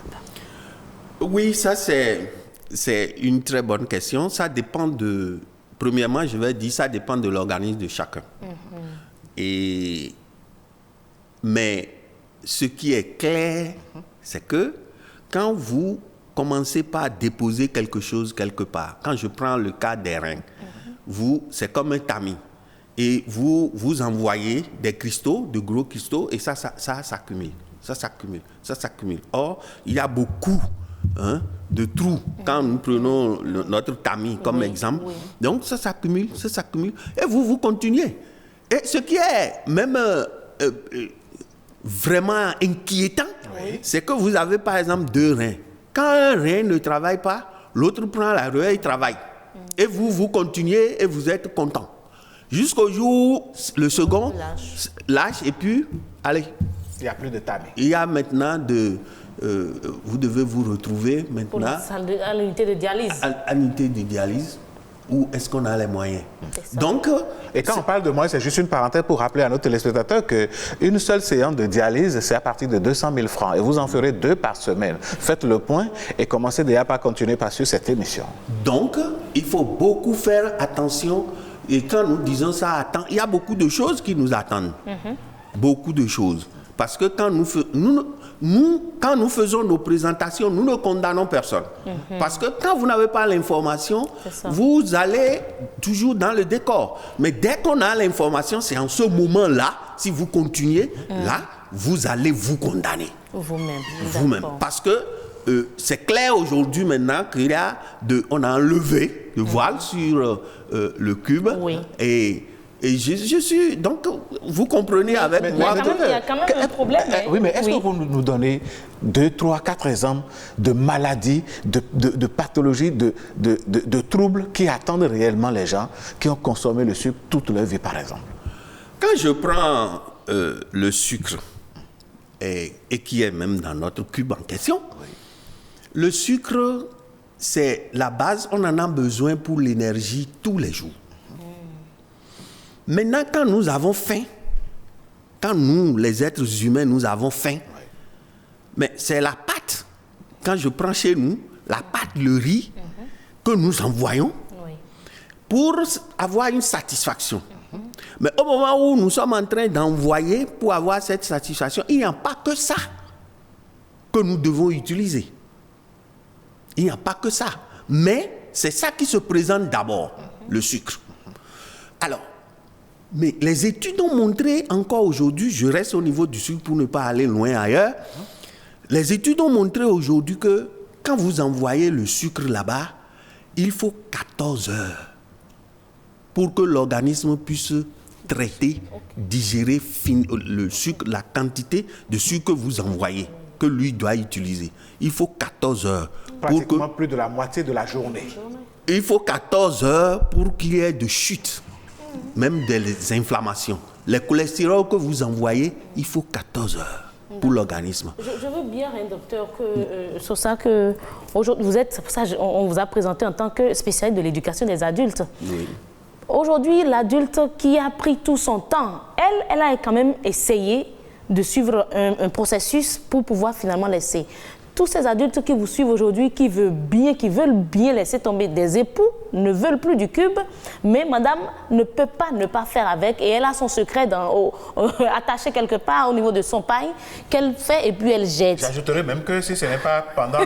Oui, ça c'est une très bonne question. Ça dépend de... Premièrement, je vais dire, ça dépend de l'organisme de chacun. Mais ce qui est clair, c'est que quand vous commencez par déposer quelque chose quelque part, quand je prends le cas des reins, c'est comme un tamis. et vous envoyez des cristaux, de gros cristaux, et ça s'accumule. Ça s'accumule. Or, il y a beaucoup de trous quand nous prenons notre tamis comme exemple. Oui. Donc, ça s'accumule, et vous continuez. Et ce qui est même vraiment inquiétant, c'est que vous avez par exemple 2 reins. Quand un rein ne travaille pas, l'autre prend la relève et travaille. Et vous continuez et vous êtes content. Jusqu'au jour où le second lâche et puis, allez. Il n'y a plus de tamis. Il y a maintenant vous devez vous retrouver maintenant à l'unité de dialyse. À l'unité de dialyse. Où est-ce qu'on a les moyens? Donc, et quand on parle de moyens, c'est juste une parenthèse pour rappeler à nos téléspectateurs qu'une seule séance de dialyse, c'est à partir de 200 000 francs. Et vous en ferez 2 par semaine. Faites le point et commencez déjà par continuer par suivre cette émission. Donc, il faut beaucoup faire attention. Et quand nous disons ça, il y a beaucoup de choses qui nous attendent. Beaucoup de choses. Parce que quand quand nous faisons nos présentations, nous ne condamnons personne. Parce que quand vous n'avez pas l'information, vous allez toujours dans le décor. Mais dès qu'on a l'information, c'est en ce moment-là, si vous continuez, là, vous allez vous condamner. Vous-même. Parce que c'est clair aujourd'hui maintenant qu'on a enlevé le voile sur le cube. Et je suis... Donc, vous comprenez avec moi... Il y a quand même un problème. Oui, mais est-ce que vous nous donnez 2, 3, 4 exemples de maladies, de pathologies, de troubles qui attendent réellement les gens qui ont consommé le sucre toute leur vie, par exemple? Quand je prends le sucre, et qui est même dans notre cube en question, le sucre, c'est la base, on en a besoin pour l'énergie tous les jours. Maintenant, quand nous avons faim, quand nous, les êtres humains, nous avons faim, mais c'est la pâte, quand je prends chez nous, la pâte, le riz, que nous envoyons pour avoir une satisfaction. Mais au moment où nous sommes en train d'envoyer pour avoir cette satisfaction, il n'y a pas que ça que nous devons utiliser. Il n'y a pas que ça. Mais c'est ça qui se présente d'abord, le sucre. Alors, mais les études ont montré, encore aujourd'hui, je reste au niveau du sucre pour ne pas aller loin ailleurs, les études ont montré aujourd'hui que quand vous envoyez le sucre là-bas, il faut 14 heures pour que l'organisme puisse traiter, digérer le sucre, la quantité de sucre que vous envoyez, que lui doit utiliser. Il faut 14 heures. Pratiquement plus de la moitié de la journée. Il faut 14 heures pour qu'il y ait de chute. Même des inflammations. Les cholestérols que vous envoyez, il faut 14 heures pour l'organisme. Je veux bien, docteur, sur ça, aujourd'hui, on vous a présenté en tant que spécialiste de l'éducation des adultes. Oui. Aujourd'hui, l'adulte qui a pris tout son temps, elle a quand même essayé de suivre un processus pour pouvoir finalement laisser. Tous ces adultes qui vous suivent aujourd'hui, qui veulent bien laisser tomber, des époux ne veulent plus du cube, mais madame ne peut pas ne pas faire avec, et elle a son secret attaché quelque part au niveau de son paille, qu'elle fait et puis elle jette. J'ajouterais même que si ce n'est pas pendant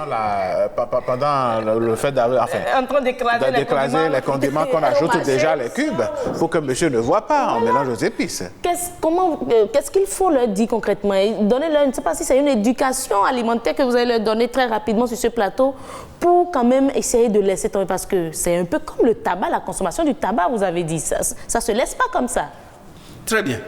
le fait d'avoir... Enfin, en train d'écraser les condiments qu'on ajoute déjà les cubes, pour que monsieur ne voit pas, on mélange aux épices. Qu'est-ce qu'il faut leur dire concrètement? Donnez-leur, je ne sais pas si c'est une éducation alimentaire que vous allez leur donner très rapidement sur ce plateau pour quand même essayer de laisser tomber, parce que c'est un peu comme le tabac, la consommation du tabac, vous avez dit, ça ne se laisse pas comme ça. Très bien.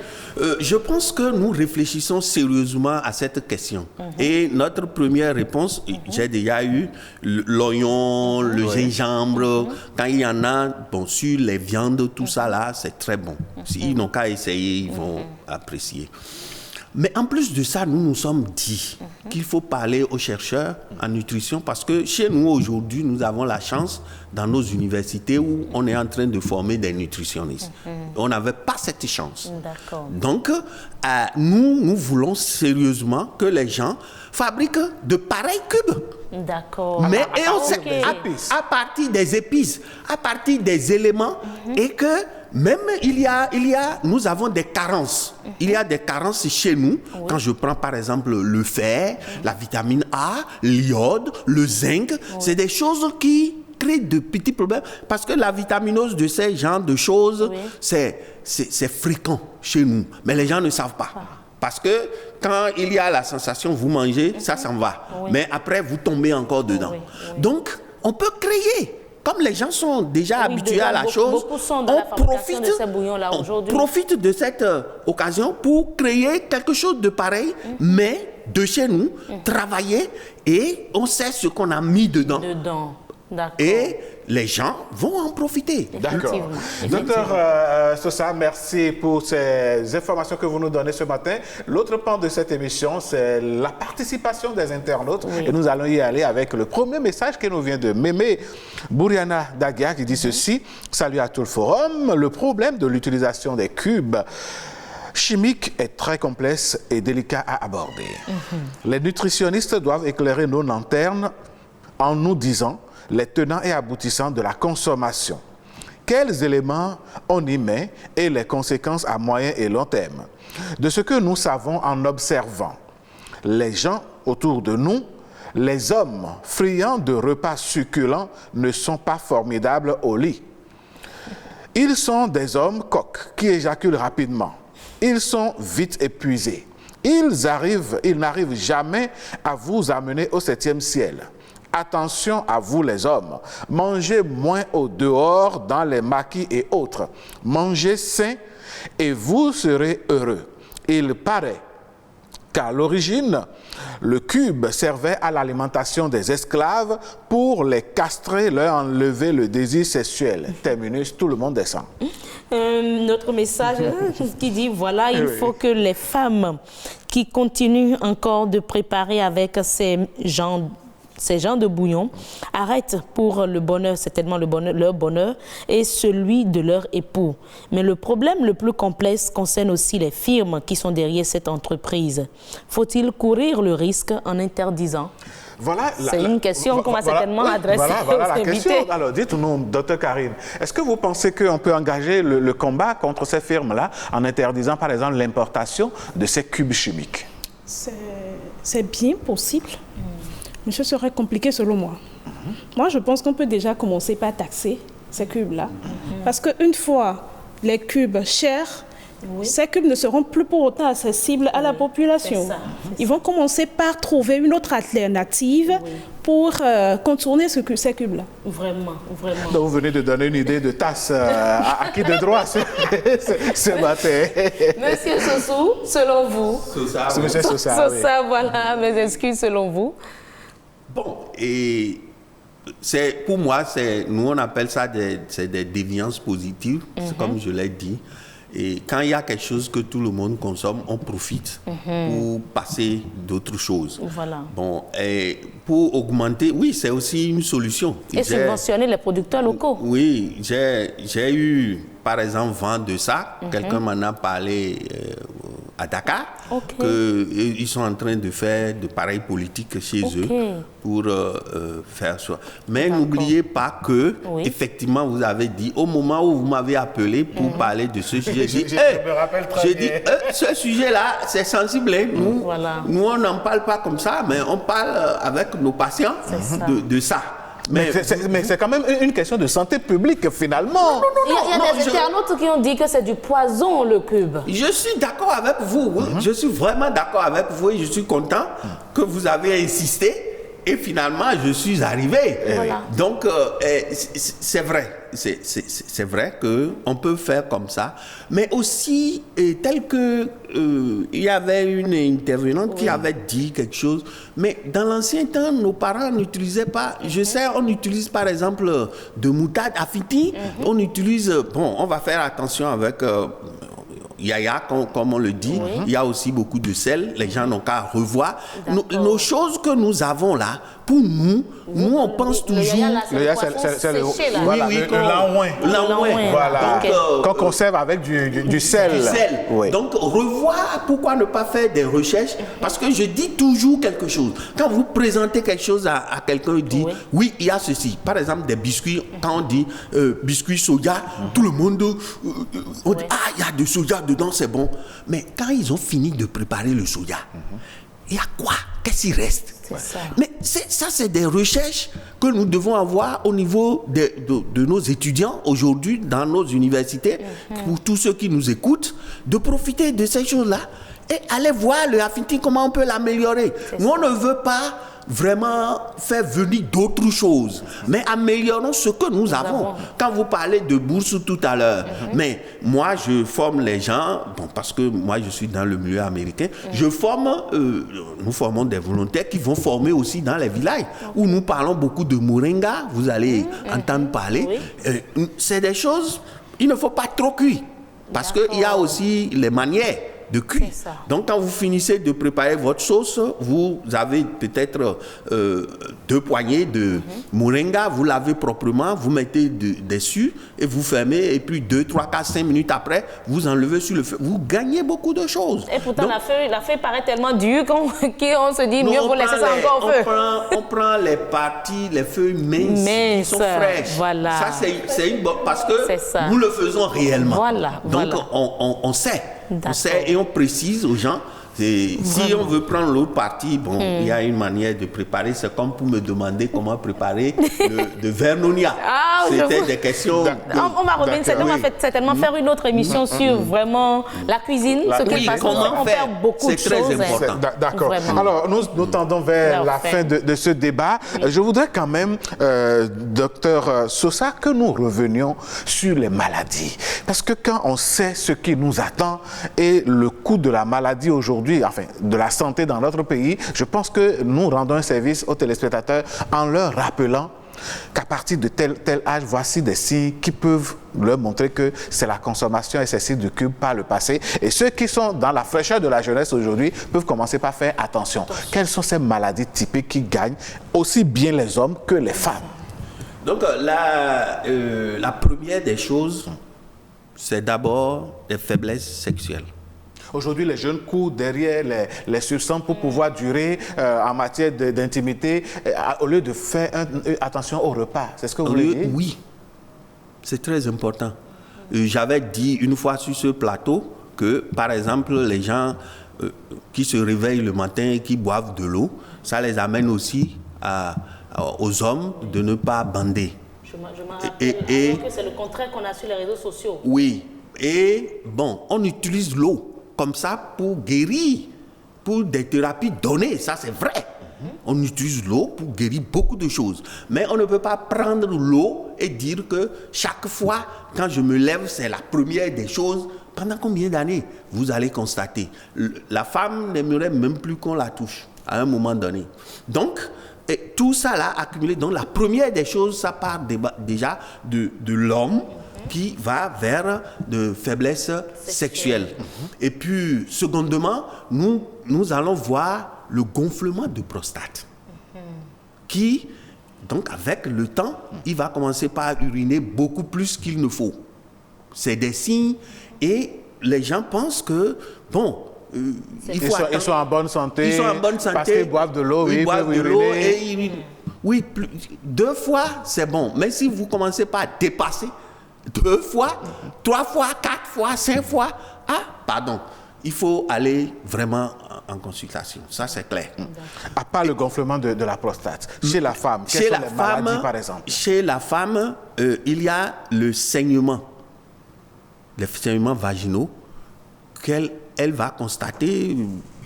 Je pense que nous réfléchissons sérieusement à cette question. Et notre première réponse, j'ai déjà eu l'oignon, le gingembre, quand il y en a, bon, sur les viandes, tout ça là, c'est très bon. S'ils n'ont qu'à essayer, ils vont apprécier. Mais en plus de ça, nous nous sommes dit qu'il faut parler aux chercheurs en nutrition, parce que chez nous aujourd'hui, nous avons la chance dans nos universités où on est en train de former des nutritionnistes. On n'avait pas cette chance. Donc, nous voulons sérieusement que les gens fabriquent de pareils cubes. D'accord. Mais à partir des épices, à partir des éléments, et que même nous avons des carences. Il y a des carences chez nous. Quand je prends par exemple le fer, la vitamine A, l'iode, le zinc, c'est des choses qui créent de petits problèmes, parce que la vitaminose de ces genres de choses, c'est c'est fréquent chez nous, mais les gens ne savent pas. Parce que quand il y a la sensation, vous mangez, ça s'en va. Oui. Mais après, vous tombez encore dedans. Oui, oui. Donc, on peut créer. Comme les gens sont déjà habitués à la chose, beaucoup sont dans la fabrication de ces bouillons-là aujourd'hui. On profite de cette occasion pour créer quelque chose de pareil, mais de chez nous, travailler, et on sait ce qu'on a mis dedans. D'accord. Et les gens vont en profiter. D'accord. Docteur Sosa, merci pour ces informations que vous nous donnez ce matin. L'autre pan de cette émission, c'est la participation des internautes. Oui. Et nous allons y aller avec le premier message qui nous vient de Mémé Bouriana Dagia qui dit ceci. Salut à tout le forum. Le problème de l'utilisation des cubes chimiques est très complexe et délicat à aborder. Les nutritionnistes doivent éclairer nos lanternes en nous disant les tenants et aboutissants de la consommation. Quels éléments on y met et les conséquences à moyen et long terme. De ce que nous savons en observant les gens autour de nous, les hommes friands de repas succulents ne sont pas formidables au lit. Ils sont des hommes coqs qui éjaculent rapidement. Ils sont vite épuisés. Ils n'arrivent jamais à vous amener au 7e ciel. Attention à vous les hommes, mangez moins au dehors dans les maquis et autres. Mangez sain et vous serez heureux. Il paraît qu'à l'origine, le cube servait à l'alimentation des esclaves pour les castrer, leur enlever le désir sexuel. Terminus, tout le monde descend. Notre message qui dit, voilà, il faut que les femmes qui continuent encore de préparer avec ces gens de bouillon arrêtent pour le bonheur, certainement leur bonheur et celui de leur époux. Mais le problème le plus complexe concerne aussi les firmes qui sont derrière cette entreprise. Faut-il courir le risque en interdisant? Voilà, c'est une question qu'on va certainement adresser aux la invités. Question. Alors, dites-nous, Dr Karine, est-ce que vous pensez qu'on peut engager le combat contre ces firmes-là en interdisant, par exemple, l'importation de ces cubes chimiques? C'est bien possible. Mais ce serait compliqué selon moi. Moi, je pense qu'on peut déjà commencer par taxer ces cubes-là. Parce qu'une fois les cubes chers, ces cubes ne seront plus pour autant accessibles à la population. Ils vont commencer par trouver une autre alternative pour contourner ces cubes-là. Vraiment. Donc, vous venez de donner une idée de tasse à qui de droit ce matin. Monsieur Sossou, selon vous. Monsieur Sosa, voilà, mes excuses selon vous. Bon, et pour moi, nous on appelle ça des déviances positives, c'est comme je l'ai dit. Et quand il y a quelque chose que tout le monde consomme, on profite pour passer d'autres choses. Voilà. Bon, et pour augmenter, oui, c'est aussi une solution. Et subventionner les producteurs locaux. Oui, j'ai eu, par exemple, vent de ça. Quelqu'un m'en a parlé à Dakar, qu'ils sont en train de faire de pareilles politiques chez eux pour faire ça. Mais n'oubliez pas que, effectivement, vous avez dit, au moment où vous m'avez appelé pour parler de ce sujet, j'ai dit, ce sujet-là, c'est sensible. Nous, on n'en parle pas comme ça, mais on parle avec nos patients de ça. Mais c'est quand même une question de santé publique, finalement. Il y a des internautes qui ont dit que c'est du poison, le cube. Je suis d'accord avec vous. Je suis vraiment d'accord avec vous et je suis content que vous avez insisté. Et finalement, je suis arrivé. Donc, c'est vrai. C'est vrai qu'on peut faire comme ça. Mais aussi, tel que il y avait une intervenante qui avait dit quelque chose. Mais dans l'ancien temps, nos parents n'utilisaient pas. Je sais, on utilise par exemple de moutarde affiti. On utilise... Bon, on va faire attention avec... Yaya, comme on le dit, il y a aussi beaucoup de sel, les gens n'ont qu'à revoir. Nos choses que nous avons là, pour nous, on pense toujours... Le yaya, c'est le langouin. Voilà. Qu'on conserve avec du sel. Donc, revoir, pourquoi ne pas faire des recherches? Parce que je dis toujours quelque chose. Quand vous présentez quelque chose à quelqu'un, il dit, oui, il y a ceci. Par exemple, des biscuits, quand on dit biscuits soja, tout le monde, on dit, il y a du soja dedans, c'est bon. Mais quand ils ont fini de préparer le soja, il y a quoi? Qu'est-ce qui reste? Mais ça, c'est des recherches que nous devons avoir au niveau de nos étudiants aujourd'hui dans nos universités, pour tous ceux qui nous écoutent, de profiter de ces choses-là et aller voir le Affinity, comment on peut l'améliorer. Nous, on ne veut pas vraiment faire venir d'autres choses, mais améliorons ce que nous avons. Quand vous parlez de bourse tout à l'heure, mais moi je forme les gens, bon, parce que moi je suis dans le milieu américain, je forme, nous formons des volontaires qui vont former aussi dans les villages, où nous parlons beaucoup de moringa, vous allez entendre parler. C'est des choses, il ne faut pas trop cuire, parce qu'il y a aussi les manières de cuire. Donc quand vous finissez de préparer votre sauce, vous avez peut-être 2 poignées de moringa, vous lavez proprement, vous mettez des sucres et vous fermez, et puis 2, 3, 4, 5 minutes après, vous enlevez sur le feu. Vous gagnez beaucoup de choses. Et pourtant, donc, la feuille paraît tellement dure qu'on se dit mieux vous laisser ça encore au feu. On prend les parties, les feuilles minces qui sont fraîches. Voilà. Ça, c'est une bonne, parce que nous le faisons réellement. Donc on sait. On sait et on précise aux gens. Si on veut prendre l'autre partie, bon, il y a une manière de préparer. C'est comme pour me demander comment préparer le vernonia. C'était des questions. On va revenir, on va certainement faire une autre émission sur vraiment la cuisine, ce qui passe. On perd beaucoup de choses. C'est très important. D'accord. Alors, nous tendons vers la fin de ce débat. Je voudrais quand même, docteur Sosa, que nous revenions sur les maladies. Parce que quand on sait ce qui nous attend et le coût de la maladie aujourd'hui, enfin, de la santé dans notre pays, je pense que nous rendons un service aux téléspectateurs en leur rappelant qu'à partir de tel âge, voici des signes qui peuvent leur montrer que c'est la consommation excessive de cubes par le passé. Et ceux qui sont dans la fraîcheur de la jeunesse aujourd'hui peuvent commencer par faire attention. Quelles sont ces maladies typiques qui gagnent aussi bien les hommes que les femmes? Donc la première des choses, c'est d'abord les faiblesses sexuelles. Aujourd'hui, les jeunes courent derrière les substances pour pouvoir durer en matière d'intimité, au lieu de faire attention au repas. C'est ce que vous voulez dire? Oui, c'est très important. J'avais dit une fois sur ce plateau que, par exemple, les gens qui se réveillent le matin et qui boivent de l'eau, ça les amène aussi aux hommes de ne pas bander. Je m'en rappelle que c'est le contraire qu'on a sur les réseaux sociaux. Oui, et bon, on utilise l'eau comme ça pour guérir, pour des thérapies données, ça c'est vrai. On utilise l'eau pour guérir beaucoup de choses. Mais on ne peut pas prendre l'eau et dire que chaque fois, quand je me lève, c'est la première des choses. Pendant combien d'années? Vous allez constater. La femme n'aimerait même plus qu'on la touche à un moment donné. Donc, et tout ça là accumulé. Donc la première des choses, ça part déjà de l'homme qui va vers de faiblesse sexuelle. Et puis, secondement, nous allons voir le gonflement de prostate, qui, donc avec le temps, il va commencer par uriner beaucoup plus qu'il ne faut. C'est des signes et les gens pensent que, bon, ils sont en bonne santé. Ils sont en bonne santé. Parce qu'ils boivent de l'eau. Ils boivent de l'eau et oui, 2 fois, c'est bon. Mais si vous commencez par dépasser, 2 fois, 3 fois, 4 fois, 5 fois, pardon. Il faut aller vraiment en consultation. Ça, c'est clair. À part le gonflement de la prostate, chez la femme, quelles sont les maladies, par exemple? Chez la femme, il y a le saignement, les saignements vaginaux, qu'elle va constater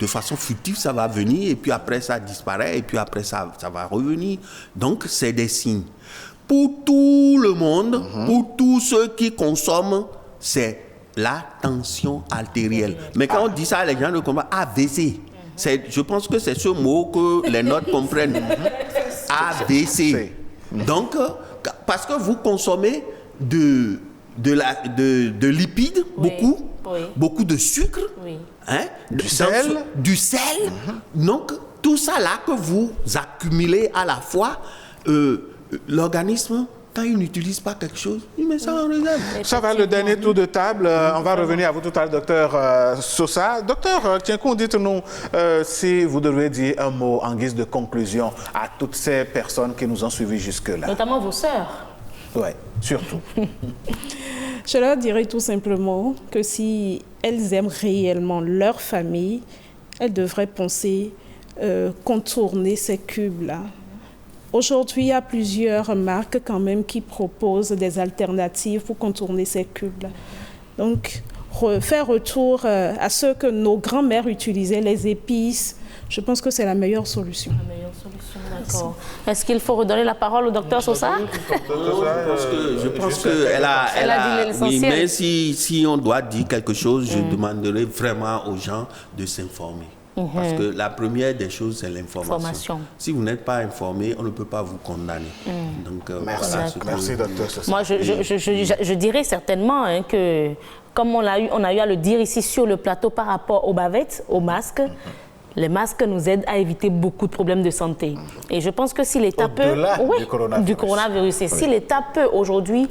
de façon furtive, ça va venir, et puis après, ça disparaît, et puis après, ça va revenir. Donc, c'est des signes. Pour tout le monde, pour tous ceux qui consomment, c'est la tension artérielle. Mais quand on dit ça, les gens ne comprennent pas. AVC. Je pense que c'est ce mot que les notes comprennent. AVC. Donc, parce que vous consommez de lipides, beaucoup de sucre, du sel. Donc, tout ça là que vous accumulez à la fois, l'organisme, quand il n'utilise pas quelque chose, il met ça en réserve. Ça va, le dernier tour de table. On va revenir à vous tout à l'heure, docteur Sosa. Docteur Tienkou, dites-nous si vous devriez dire un mot en guise de conclusion à toutes ces personnes qui nous ont suivis jusque-là. Notamment vos sœurs. Oui, surtout. Je leur dirais tout simplement que si elles aiment réellement leur famille, elles devraient penser contourner ces cubes-là. Aujourd'hui, il y a plusieurs marques quand même qui proposent des alternatives pour contourner ces cubes-là. Donc, faire retour à ce que nos grands-mères utilisaient, les épices, je pense que c'est la meilleure solution. La meilleure solution, d'accord. Est-ce qu'il faut redonner la parole au docteur Sosa? Je pense qu'elle a dit oui, mais si on doit dire quelque chose, je demanderai vraiment aux gens de s'informer. Parce que la première des choses, c'est l'information. Si vous n'êtes pas informé, on ne peut pas vous condamner. Donc, merci, docteur Sosa. Moi, je dirais certainement que, comme on a eu à le dire ici sur le plateau par rapport aux bavettes, aux masques, les masques nous aident à éviter beaucoup de problèmes de santé. Et je pense que si l'État peut... du coronavirus. Et si l'État peut aujourd'hui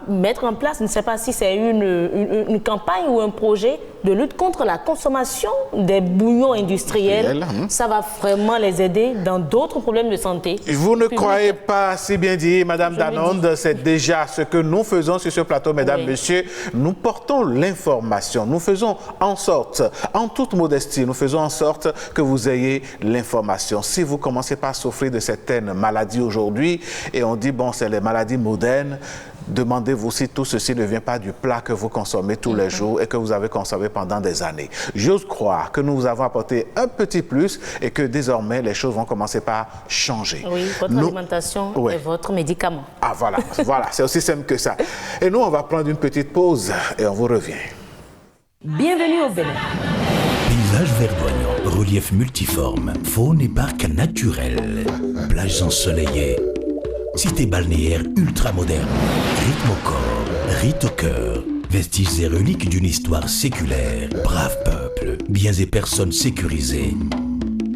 mettre en place, je ne sais pas si c'est une campagne ou un projet de lutte contre la consommation des bouillons industriels, ça va vraiment les aider dans d'autres problèmes de santé. Vous ne croyez pas si bien dit, Madame Danonde, c'est déjà ce que nous faisons sur ce plateau, Mesdames, Messieurs. Nous portons l'information. Nous faisons en sorte, en toute modestie, nous faisons en sorte que vous ayez l'information. Si vous commencez par souffrir de certaines maladies aujourd'hui, et on dit, bon, c'est les maladies modernes, demandez-vous si tout ceci ne vient pas du plat que vous consommez tous les jours et que vous avez consommé pendant des années. J'ose croire que nous vous avons apporté un petit plus et que désormais, les choses vont commencer par changer. Oui, votre alimentation est votre médicament. Ah, voilà, voilà, c'est aussi simple que ça. Et nous, on va prendre une petite pause et on vous revient. Bienvenue au Bénin. Paysage verdoyant, relief multiforme, faune et parc naturel, plages ensoleillées, cité balnéaire ultra moderne, rythme au corps, rite au cœur, vestiges et reliques d'une histoire séculaire, brave peuple, biens et personnes sécurisées.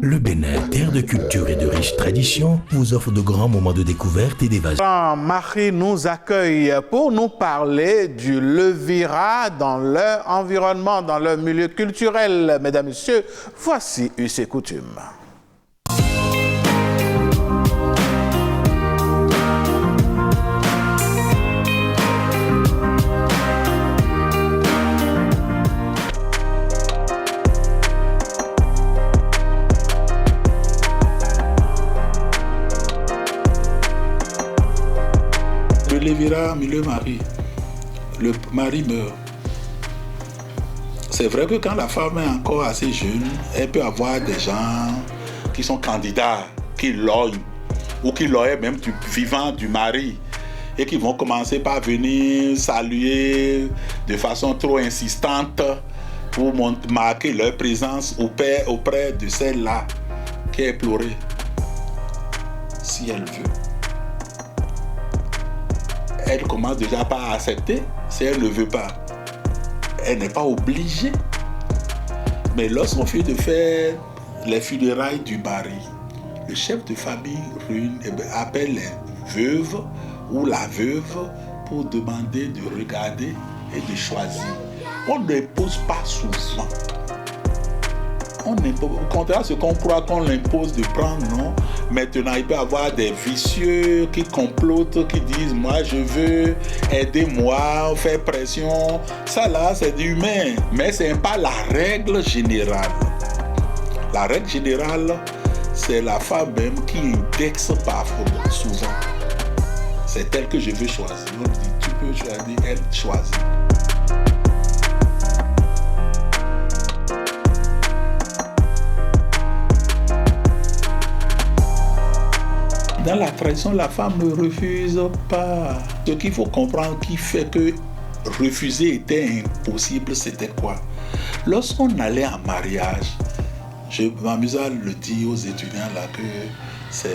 Le Bénin, terre de culture et de riches traditions, vous offre de grands moments de découverte et d'évasion. Marie nous accueille pour nous parler du Levira dans leur environnement, dans leur milieu culturel. Mesdames, Messieurs, voici Us et Coutumes. Levira, milieu mari. Le mari meurt. C'est vrai que quand la femme est encore assez jeune, elle peut avoir des gens qui sont candidats, qui loient, ou qui loient même du vivant du mari, et qui vont commencer par venir saluer de façon trop insistante pour marquer leur présence auprès de celle-là qui est pleurée, si elle veut. Elle commence déjà par accepter si elle ne veut pas. Elle n'est pas obligée. Mais lorsqu'on fait de faire les funérailles du mari, le chef de famille appelle les veuves ou la veuve pour demander de regarder et de choisir. On n'impose pas souvent. Au contraire, ce qu'on croit qu'on l'impose de prendre, non. Maintenant, il peut y avoir des vicieux qui complotent, qui disent « moi je veux, aidez-moi, faire pression ». Ça là, c'est humain, mais ce n'est pas la règle générale. La règle générale, c'est la femme même qui indexe parfois, souvent. C'est elle que je veux choisir. On dit « tu peux choisir », elle choisit. Dans la tradition, la femme ne refuse pas. Ce qu'il faut comprendre qui fait que refuser était impossible, c'était quoi? Lorsqu'on allait en mariage, je m'amuse à le dire aux étudiants là que c'est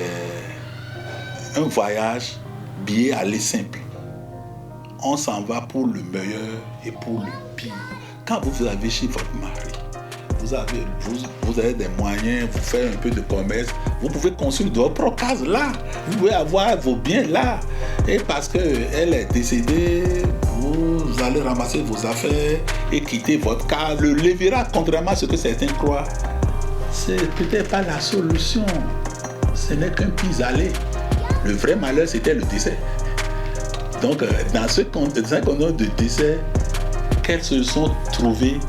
un voyage billet aller simple. On s'en va pour le meilleur et pour le pire. Quand vous avez chez votre mari, vous avez des moyens, vous faites un peu de commerce, vous pouvez construire votre case là, vous pouvez avoir vos biens là. Et parce qu'elle est décédée, vous allez ramasser vos affaires et quitter votre case. Le Levira, contrairement à ce que certains croient, c'est peut-être pas la solution. Ce n'est qu'un pis-aller. Le vrai malheur, c'était le décès. Donc, dans ce contexte de décès, qu'elles se sont trouvées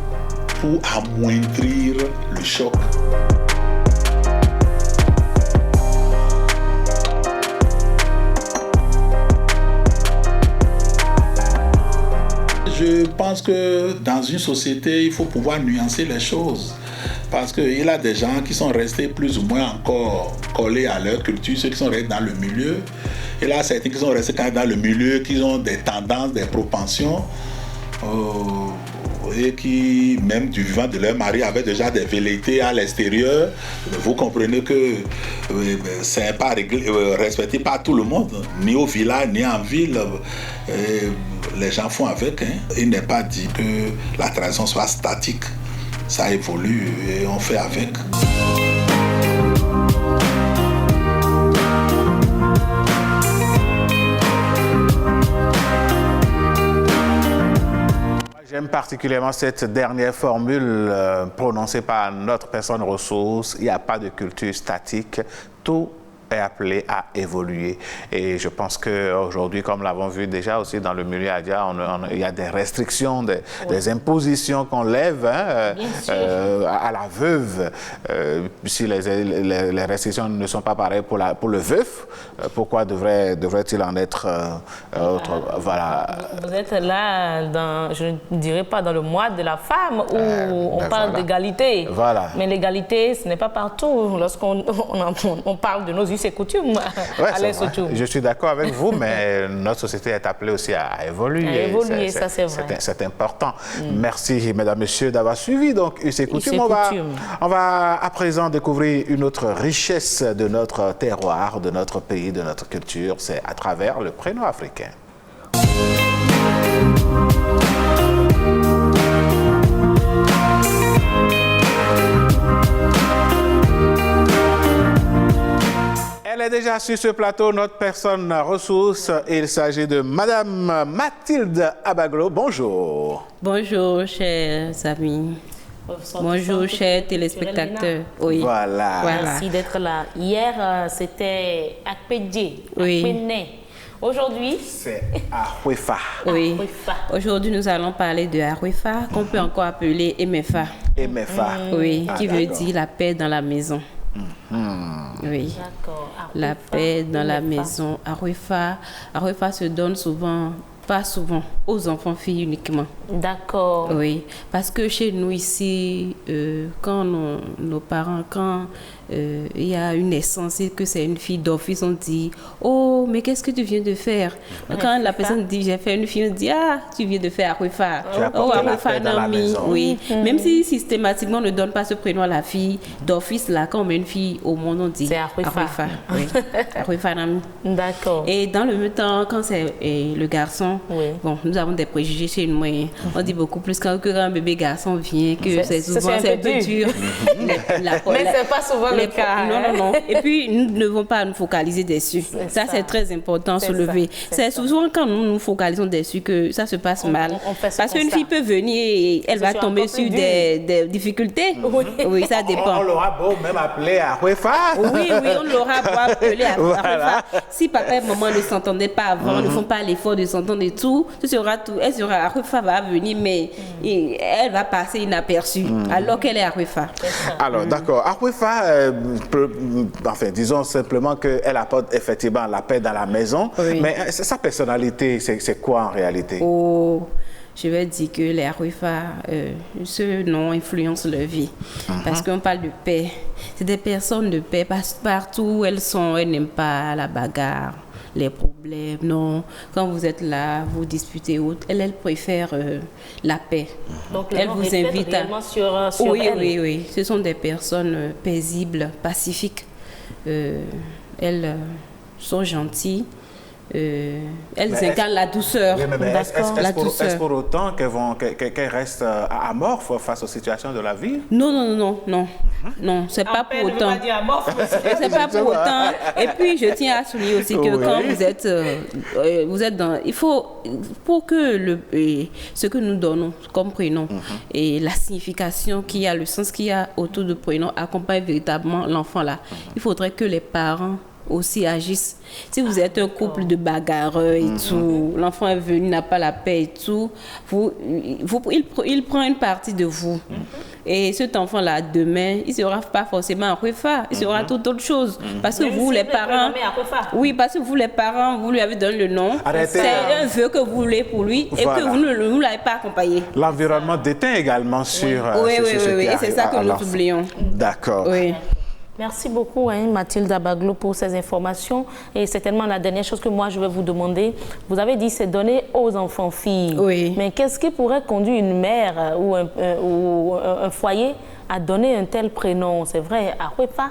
pour amoindrir le choc. je pense que dans une société, il faut pouvoir nuancer les choses. Parce qu'il y a des gens qui sont restés plus ou moins encore collés à leur culture, ceux qui sont restés dans le milieu. Et là, certains qui sont restés quand même dans le milieu, qui ont des tendances, des propensions, et qui, même du vivant de leur mari, avaient déjà des velléités à l'extérieur. Vous comprenez que c'est pas respecté par tout le monde, ni au village, ni en ville. Les gens font avec. Il n'est pas dit que la tradition soit statique. Ça évolue et on fait avec. J'aime particulièrement cette dernière formule prononcée par notre personne ressource. Il n'y a pas de culture statique. Tout est appelé à évoluer. Et je pense qu'aujourd'hui, comme l'avons vu déjà aussi dans le milieu adia, il y a des restrictions, des impositions qu'on lève à la veuve. Si les restrictions ne sont pas pareilles pour le veuf, pourquoi devrait-il en être autre? Voilà. Vous êtes là, je ne dirais pas dans le mois de la femme où on parle d'égalité. Voilà. Mais l'égalité, ce n'est pas partout. Lorsqu'on parle de nos us et coutumes, je suis d'accord avec vous, mais notre société est appelée aussi à évoluer. À évoluer, ça c'est vrai. C'est important. Merci, mesdames, messieurs, d'avoir suivi donc us et coutumes. On va à présent découvrir une autre richesse de notre terroir, de notre pays, de notre culture. C'est à travers le prénom africain. Elle est déjà sur ce plateau, notre personne ressource. Il s'agit de Madame Mathilde Abaglo. Bonjour. Bonjour, chers amis. Bonjour, chers téléspectateurs. Oui. Voilà. Merci d'être là. Hier, c'était Akpedje, Akpene. Aujourd'hui, c'est Ahuefa. Oui. Aujourd'hui, nous allons parler de Ahuefa, qu'on peut encore appeler Emefa. Emefa. Oui, qui veut dire la paix dans la maison. Oui, la paix dans la maison. Ahuefa se donne souvent, pas souvent, aux enfants filles uniquement. D'accord. Oui, parce que chez nous ici, quand nos parents, quand il y a une naissance et que c'est une fille d'office, on dit « Oh, mais qu'est-ce que tu viens de faire ?» Quand la personne dit « J'ai fait une fille », on dit « Ah, tu viens de faire Ahuefa. » Oh, Ahuefa Nami. Oui, même si systématiquement on ne donne pas ce prénom à la fille d'office, là, quand on met une fille au monde, on dit Ahuefa. Oui, Ahuefa Nami. D'accord. Et dans le même temps, quand c'est le garçon, bon, nous avons des préjugés chez nous. On dit beaucoup plus quand un bébé garçon vient, que c'est souvent un peu dur. Mais c'est pas souvent le cas. Non. Et puis, nous ne devons pas nous focaliser dessus. Ça, c'est très important à soulever. C'est souvent quand nous nous focalisons dessus que ça se passe mal. Parce qu'une fille peut venir et elle va tomber sur des difficultés. Oui, ça dépend. On l'aura beau même appelé Ahuefa. Oui, on l'aura beau appeler Ahuefa. Si papa et maman ne s'entendaient pas avant, ne font pas l'effort de s'entendre et tout, Ahuefa va venir, mais elle va passer inaperçue, alors qu'elle est Ahuefa. Alors, d'accord. Ahuefa, enfin, disons simplement qu'elle apporte effectivement la paix dans la maison, mais sa personnalité, c'est quoi en réalité? Je vais dire que les Ahuefa, ce nom influence leur vie. Parce qu'on parle de paix. C'est des personnes de paix. Partout où elles sont, elles n'aiment pas la bagarre, les problèmes. Non, quand vous êtes là, vous disputez autre. Elles préfèrent la paix. Donc, elles vous invitent à... sur elles. Oui. Ce sont des personnes paisibles, pacifiques. Elles sont gentilles. Elles incarnent la douceur. Est-ce pour autant qu'elles restent amorphes face aux situations de la vie? Non. Non, c'est pas pour autant. C'est pas pour autant. Et puis, je tiens à souligner aussi que quand vous êtes dans... Il faut, pour que ce que nous donnons comme prénom et la signification qu'il y a, le sens qu'il y a autour du prénom accompagne véritablement l'enfant là, il faudrait que les parents aussi agissent. Si vous êtes un couple de bagarreurs et tout, l'enfant est venu, n'a pas la paix et tout, il prend une partie de vous. Et cet enfant-là, demain, il ne sera pas forcément à Refa, il sera tout autre chose. Parce que vous, les parents... Oui, parce que vous, les parents, vous lui avez donné le nom. C'est un vœu que vous voulez pour lui et que vous ne l'avez pas accompagné. L'environnement déteint également sur... Oui, et c'est ça que nous oublions. D'accord. Oui. Merci beaucoup, Mathilde Abaglo, pour ces informations. Et c'est tellement la dernière chose que moi, je vais vous demander. Vous avez dit c'est donné aux enfants filles. Oui. Mais qu'est-ce qui pourrait conduire une mère ou un foyer à donner un tel prénom? C'est vrai, à Refa.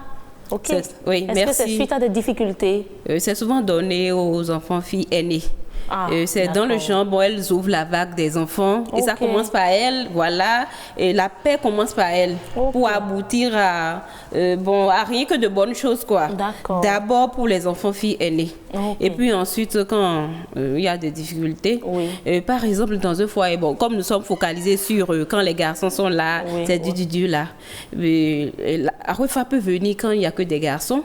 Ok. Oui, Est-ce que c'est suite à des difficultés? C'est souvent donné aux enfants filles aînées. C'est dans le genre, elles ouvrent la vague des enfants et ça commence par elles, voilà, et la paix commence par elles pour aboutir à rien que de bonnes choses, quoi. D'abord pour les enfants filles aînées et puis ensuite quand il y a des difficultés, par exemple dans un foyer, comme nous sommes focalisés sur quand les garçons sont là, c'est du là, la Refa peut venir quand il n'y a que des garçons.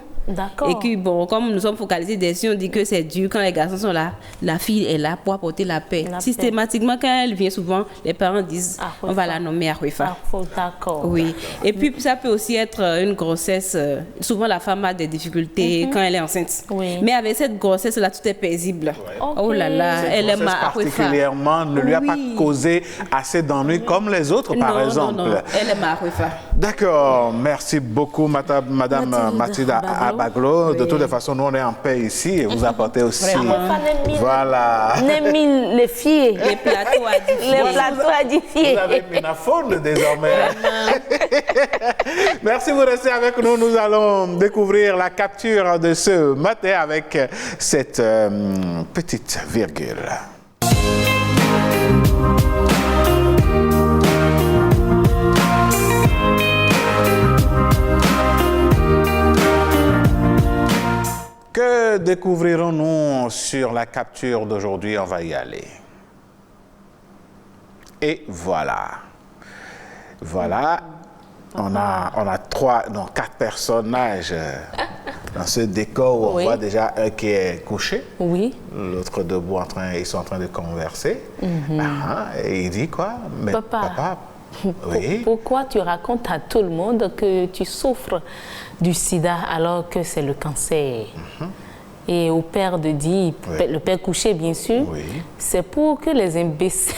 Et puis, comme nous sommes focalisés dessus, on dit que c'est dur quand les garçons sont là. La fille est là pour apporter la paix. Systématiquement, quand elle vient souvent, les parents disent on va la nommer à Refa. Oui. Et puis, ça peut aussi être une grossesse. Souvent, la femme a des difficultés quand elle est enceinte. Mais avec cette grossesse-là, tout est paisible. Oh là là, elle est particulièrement ne lui a pas causé assez d'ennuis comme les autres, par exemple. Non, elle est à Refa. D'accord. Merci beaucoup, Madame Mathilde Abaglo. De toutes les façons, nous on est en paix ici et vous apportez aussi. Voilà. Les filles. Les plateaux à diffier. Vous avez Minaphone désormais. Merci, vous restez avec nous. Nous allons découvrir la capture de ce matin avec cette petite virgule. Que découvrirons-nous sur la capture d'aujourd'hui? On va y aller. Et voilà. Voilà. On a 4 personnages dans ce décor où on voit déjà un qui est couché. Oui. L'autre debout, ils sont en train de converser. Et il dit quoi? Mais papa oui. Pourquoi tu racontes à tout le monde que tu souffres du sida alors que c'est le cancer? Et au père de dire, le père couché bien sûr, c'est pour que les imbéciles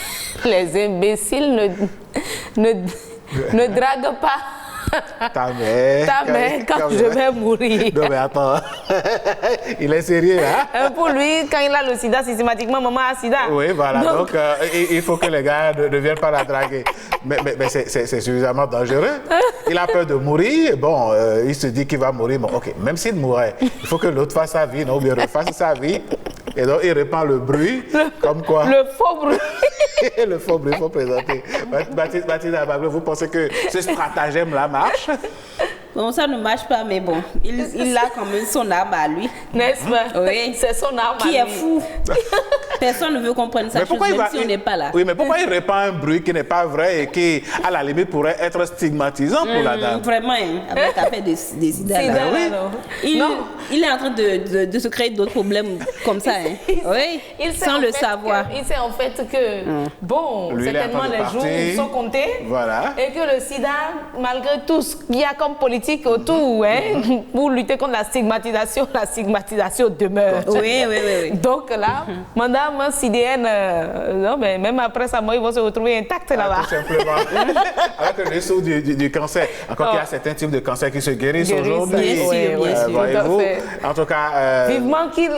ne draguent pas ta mère quand je vais mourir. Non mais attends, il est sérieux, hein? Pour lui, quand il a le sida, systématiquement, maman a sida. Oui, voilà, donc il faut que les gars ne viennent pas la draguer. Mais c'est suffisamment dangereux. Il a peur de mourir, il se dit qu'il va mourir. Bon, ok, même s'il mourait, il faut que l'autre fasse sa vie, non? Ou bien refasse sa vie. Et donc, il répand le bruit, comme quoi... Le faux bruit. Le faux bruit, il faut présenter. Mathilde Abaglo, vous pensez que ce stratagème-là marche? Bon, ça ne marche pas, mais bon, il a quand même son arme à lui. N'est-ce pas? Oui. C'est son arme à lui. Qui est fou. Personne ne veut comprendre ça, même si on n'est pas là. Oui, mais pourquoi il répand un bruit qui n'est pas vrai et qui, à la limite, pourrait être stigmatisant pour la dame? Vraiment, avec l'affaire des sida. Il est en train de se créer d'autres problèmes comme ça. Sans le savoir. Il sait en fait que, certainement les jours sont comptés. Voilà. Et que le sida, malgré tout ce qu'il y a comme politique autour, pour lutter contre la stigmatisation demeure. Oui. Donc là, madame sidéenne, non, mais même après sa mort, ils vont se retrouver intacts là-bas. Tout simplement. Avec le dessous du cancer. Encore qu'il y a certains types de cancers qui se guérissent aujourd'hui. Bien sûr. Voyez-vous. En tout cas... Vivement qu'il...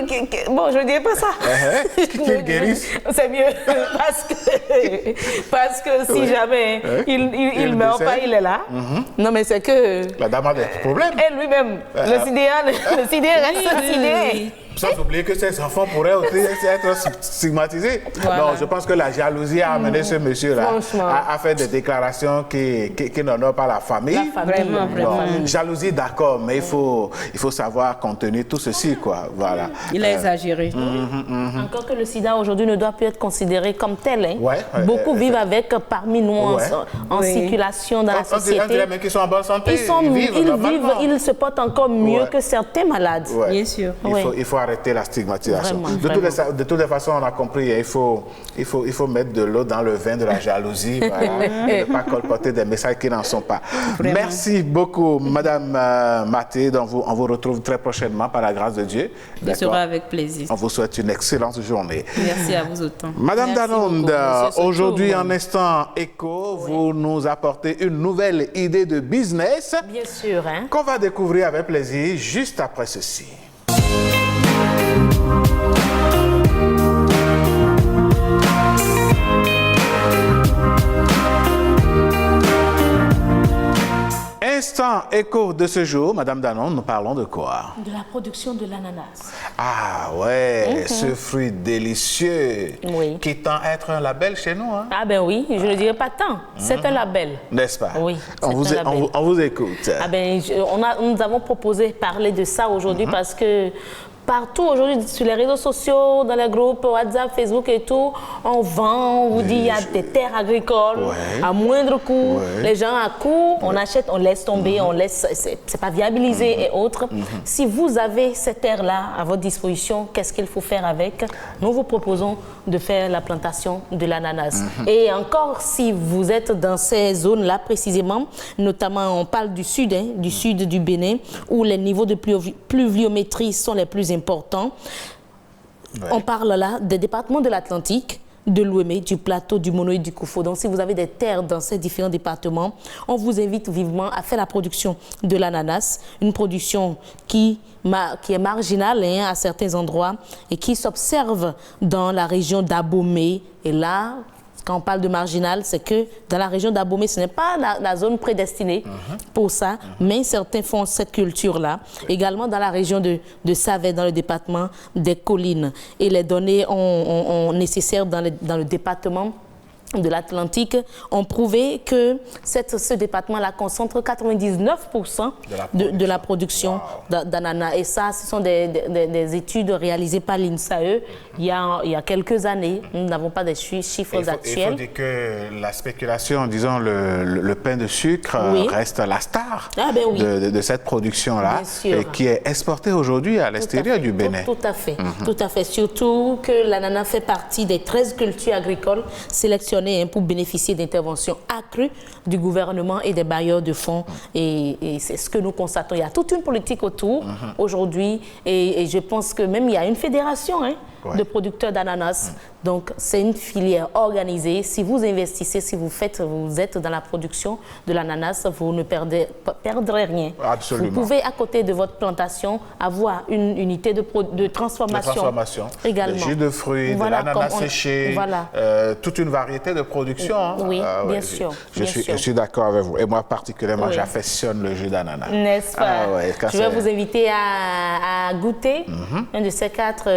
Bon, je ne dirais pas ça. Qu'il guérisse. C'est mieux. Parce que si jamais il ne meurt pas, il est là. Non, mais c'est que... La dame a des problèmes. Et lui-même, le sidéen reste sidéen. Sans oublier que ces enfants pourraient aussi être stigmatisés. Voilà. Non, je pense que la jalousie a amené ce monsieur-là à faire des déclarations qui n'honorent pas la famille. Vraiment, vraiment. Non, jalousie, d'accord, mais il faut savoir contenir tout ceci, quoi. Voilà. Il a exagéré. Encore que le sida aujourd'hui ne doit plus être considéré comme tel. Hein. Beaucoup vivent avec parmi nous en circulation dans la société. On dirait même qu'ils sont en bonne santé. Ils se portent encore mieux que certains malades. Bien sûr. Il faut arrêter la stigmatisation. De toutes les façons, on a compris, il faut mettre de l'eau dans le vin de la jalousie, voilà, et ne pas colporter des messages qui n'en sont pas. Vraiment. Merci beaucoup, Madame Maté. On vous retrouve très prochainement par la grâce de Dieu. Ce sera avec plaisir. On vous souhaite une excellente journée. Merci à vous autant. Madame Danonde, aujourd'hui en instant écho, Oui. vous nous apportez une nouvelle idée de business. Bien sûr. Hein? Qu'on va découvrir avec plaisir juste après ceci. Instant écho de ce jour, Madame Danon, nous parlons de quoi? De la production de l'ananas. Ah ouais, ce fruit délicieux Oui. qui tend à être un label chez nous. Hein? Ah ben oui, je ne dirais pas tant. C'est un label. N'est-ce pas? Oui, on vous écoute. Ah ben, nous avons proposé parler de ça aujourd'hui parce que partout aujourd'hui, sur les réseaux sociaux, dans les groupes WhatsApp, Facebook et tout, on vend, on vous dit il y a des terres agricoles à moindre coût. Les gens à coût, on achète, on laisse tomber, on laisse, c'est pas viabilisé et autres. Si vous avez cette terre-là à votre disposition, qu'est-ce qu'il faut faire avec? Nous vous proposons de faire la plantation de l'ananas. Et encore, si vous êtes dans ces zones-là précisément, notamment on parle du sud du Bénin, où les niveaux de pluviométrie sont les plus importants. On parle là des départements de l'Atlantique, de l'Ouémé, du plateau, du Mono et du Koufo. Donc, si vous avez des terres dans ces différents départements, on vous invite vivement à faire la production de l'ananas, une production qui est marginale à certains endroits et qui s'observe dans la région d'Abomey. Et là, quand on parle de marginal, c'est que dans la région d'Abomey, ce n'est pas la zone prédestinée pour ça, mais certains font cette culture-là. Également dans la région de Savet, dans le département des Collines. Et les données nécessaires dans le département de l'Atlantique ont prouvé que ce département-là concentre 99% de la production d'ananas. Et ça, ce sont des études réalisées par l'INSAE il y a quelques années. Nous n'avons pas des chiffres actuels. Il faut dire que la spéculation, disons, le pain de sucre reste la star de cette production-là, qui est exportée aujourd'hui à l'extérieur du Bénin. Tout à fait. Tout à fait. Surtout que l'ananas fait partie des 13 cultures agricoles sélectionnées pour bénéficier d'interventions accrues du gouvernement et des bailleurs de fonds. Et c'est ce que nous constatons. Il y a toute une politique autour aujourd'hui et je pense que même il y a une fédération de producteurs d'ananas. Donc, c'est une filière organisée. Si vous investissez, si vous êtes dans la production de l'ananas, vous ne perdrez rien. Absolument. Vous pouvez, à côté de votre plantation, avoir une unité de transformation. Également. Des jus de fruits, de l'ananas séché, toute une variété de production. Oui, bien sûr. Je suis d'accord avec vous. Et moi, particulièrement, j'affectionne le jus d'ananas. N'est-ce pas? Je vais vous inviter à goûter un de ces 4...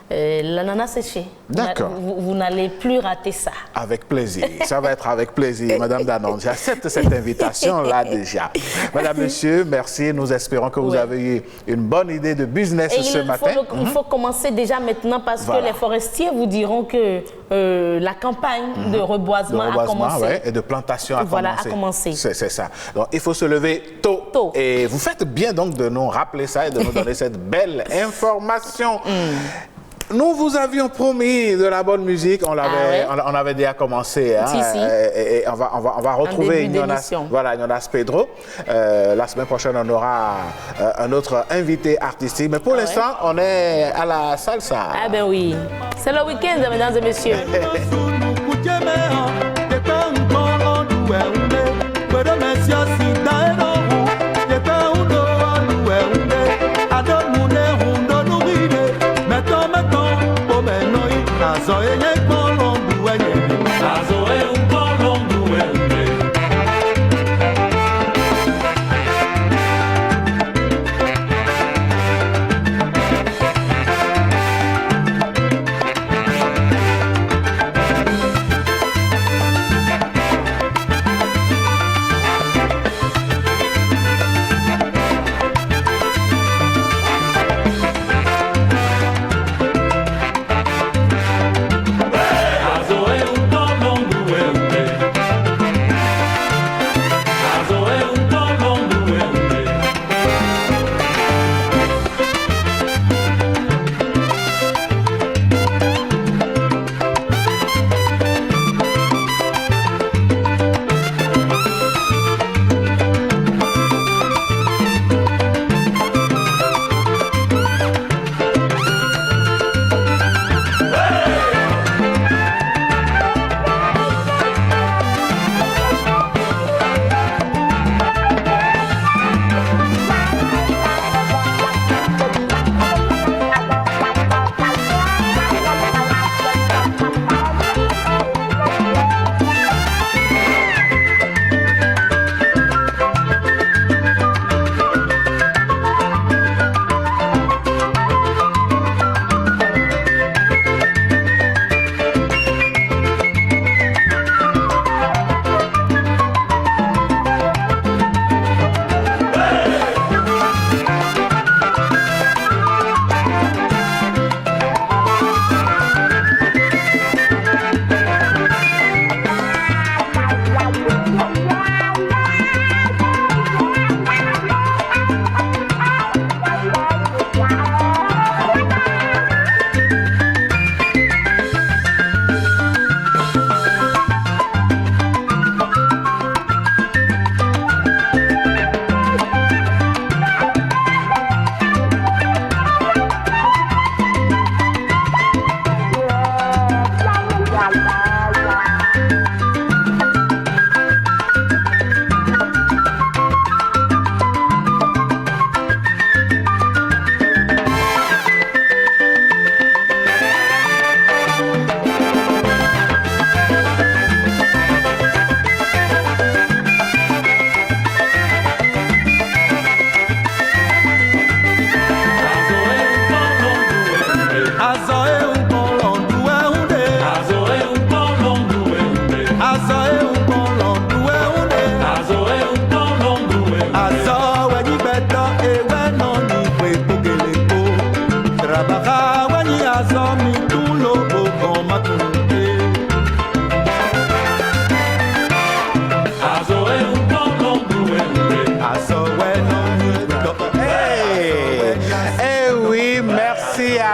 l'ananas séché. D'accord. Vous n'allez plus rater ça. Avec plaisir. Ça va être avec plaisir, Madame Danon. J'accepte cette invitation-là déjà. Madame, Monsieur, merci. Nous espérons que vous avez eu une bonne idée de business ce matin. Il faut commencer déjà maintenant parce que les forestiers vous diront que la campagne de reboisement a commencé. Et de plantation a commencé. C'est ça. Donc, il faut se lever tôt. Et vous faites bien donc de nous rappeler ça et de nous donner cette belle information. Nous vous avions promis de la bonne musique, on avait déjà commencé. Et on va retrouver Jonas Pedro. La semaine prochaine, on aura un autre invité artistique. Mais pour l'instant, on est à la salsa. Ah ben oui, c'est le week-end, mesdames et messieurs.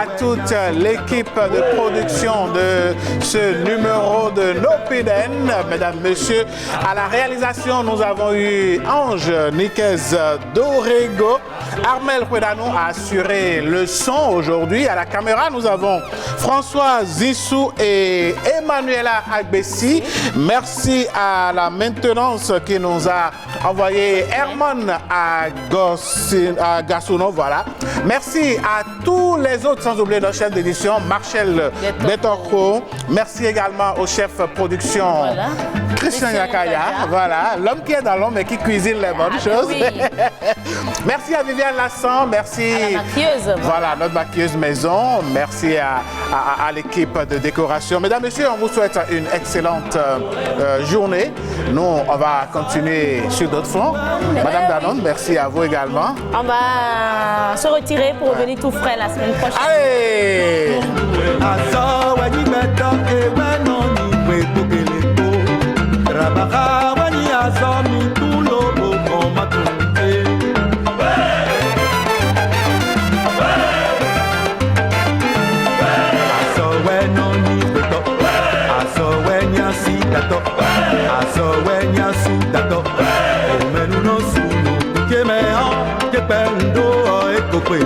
à toute l'équipe de production de ce numéro de Nopiden. Mesdames, Messieurs, à la réalisation, nous avons eu Ange Niquez Dorego. Armel Huedano a assuré le son aujourd'hui. À la caméra, nous avons François Zissou et Emmanuela Agbessi. Merci à la maintenance qui nous a envoyé Herman à Gassuno. Voilà. Merci à tous les autres, sans oublier notre chef d'édition, Marcel Betorco. Merci également au chef production, voilà. Christian Yakaya. Voilà, l'homme qui est dans l'ombre et qui cuisine les bonnes choses. Oui. Merci à Viviane Lassan, merci à la maquilleuse. Voilà, notre maquilleuse maison. Merci à l'équipe de décoration. Mesdames, Messieurs, on vous souhaite une excellente journée. Nous, on va continuer sur d'autres fronts. Madame Danone, merci à vous également. On va se retirer pour revenir tout frais la semaine prochaine. Allez! Omenuno sunu, keme ha, kepe ndo, eko kwe.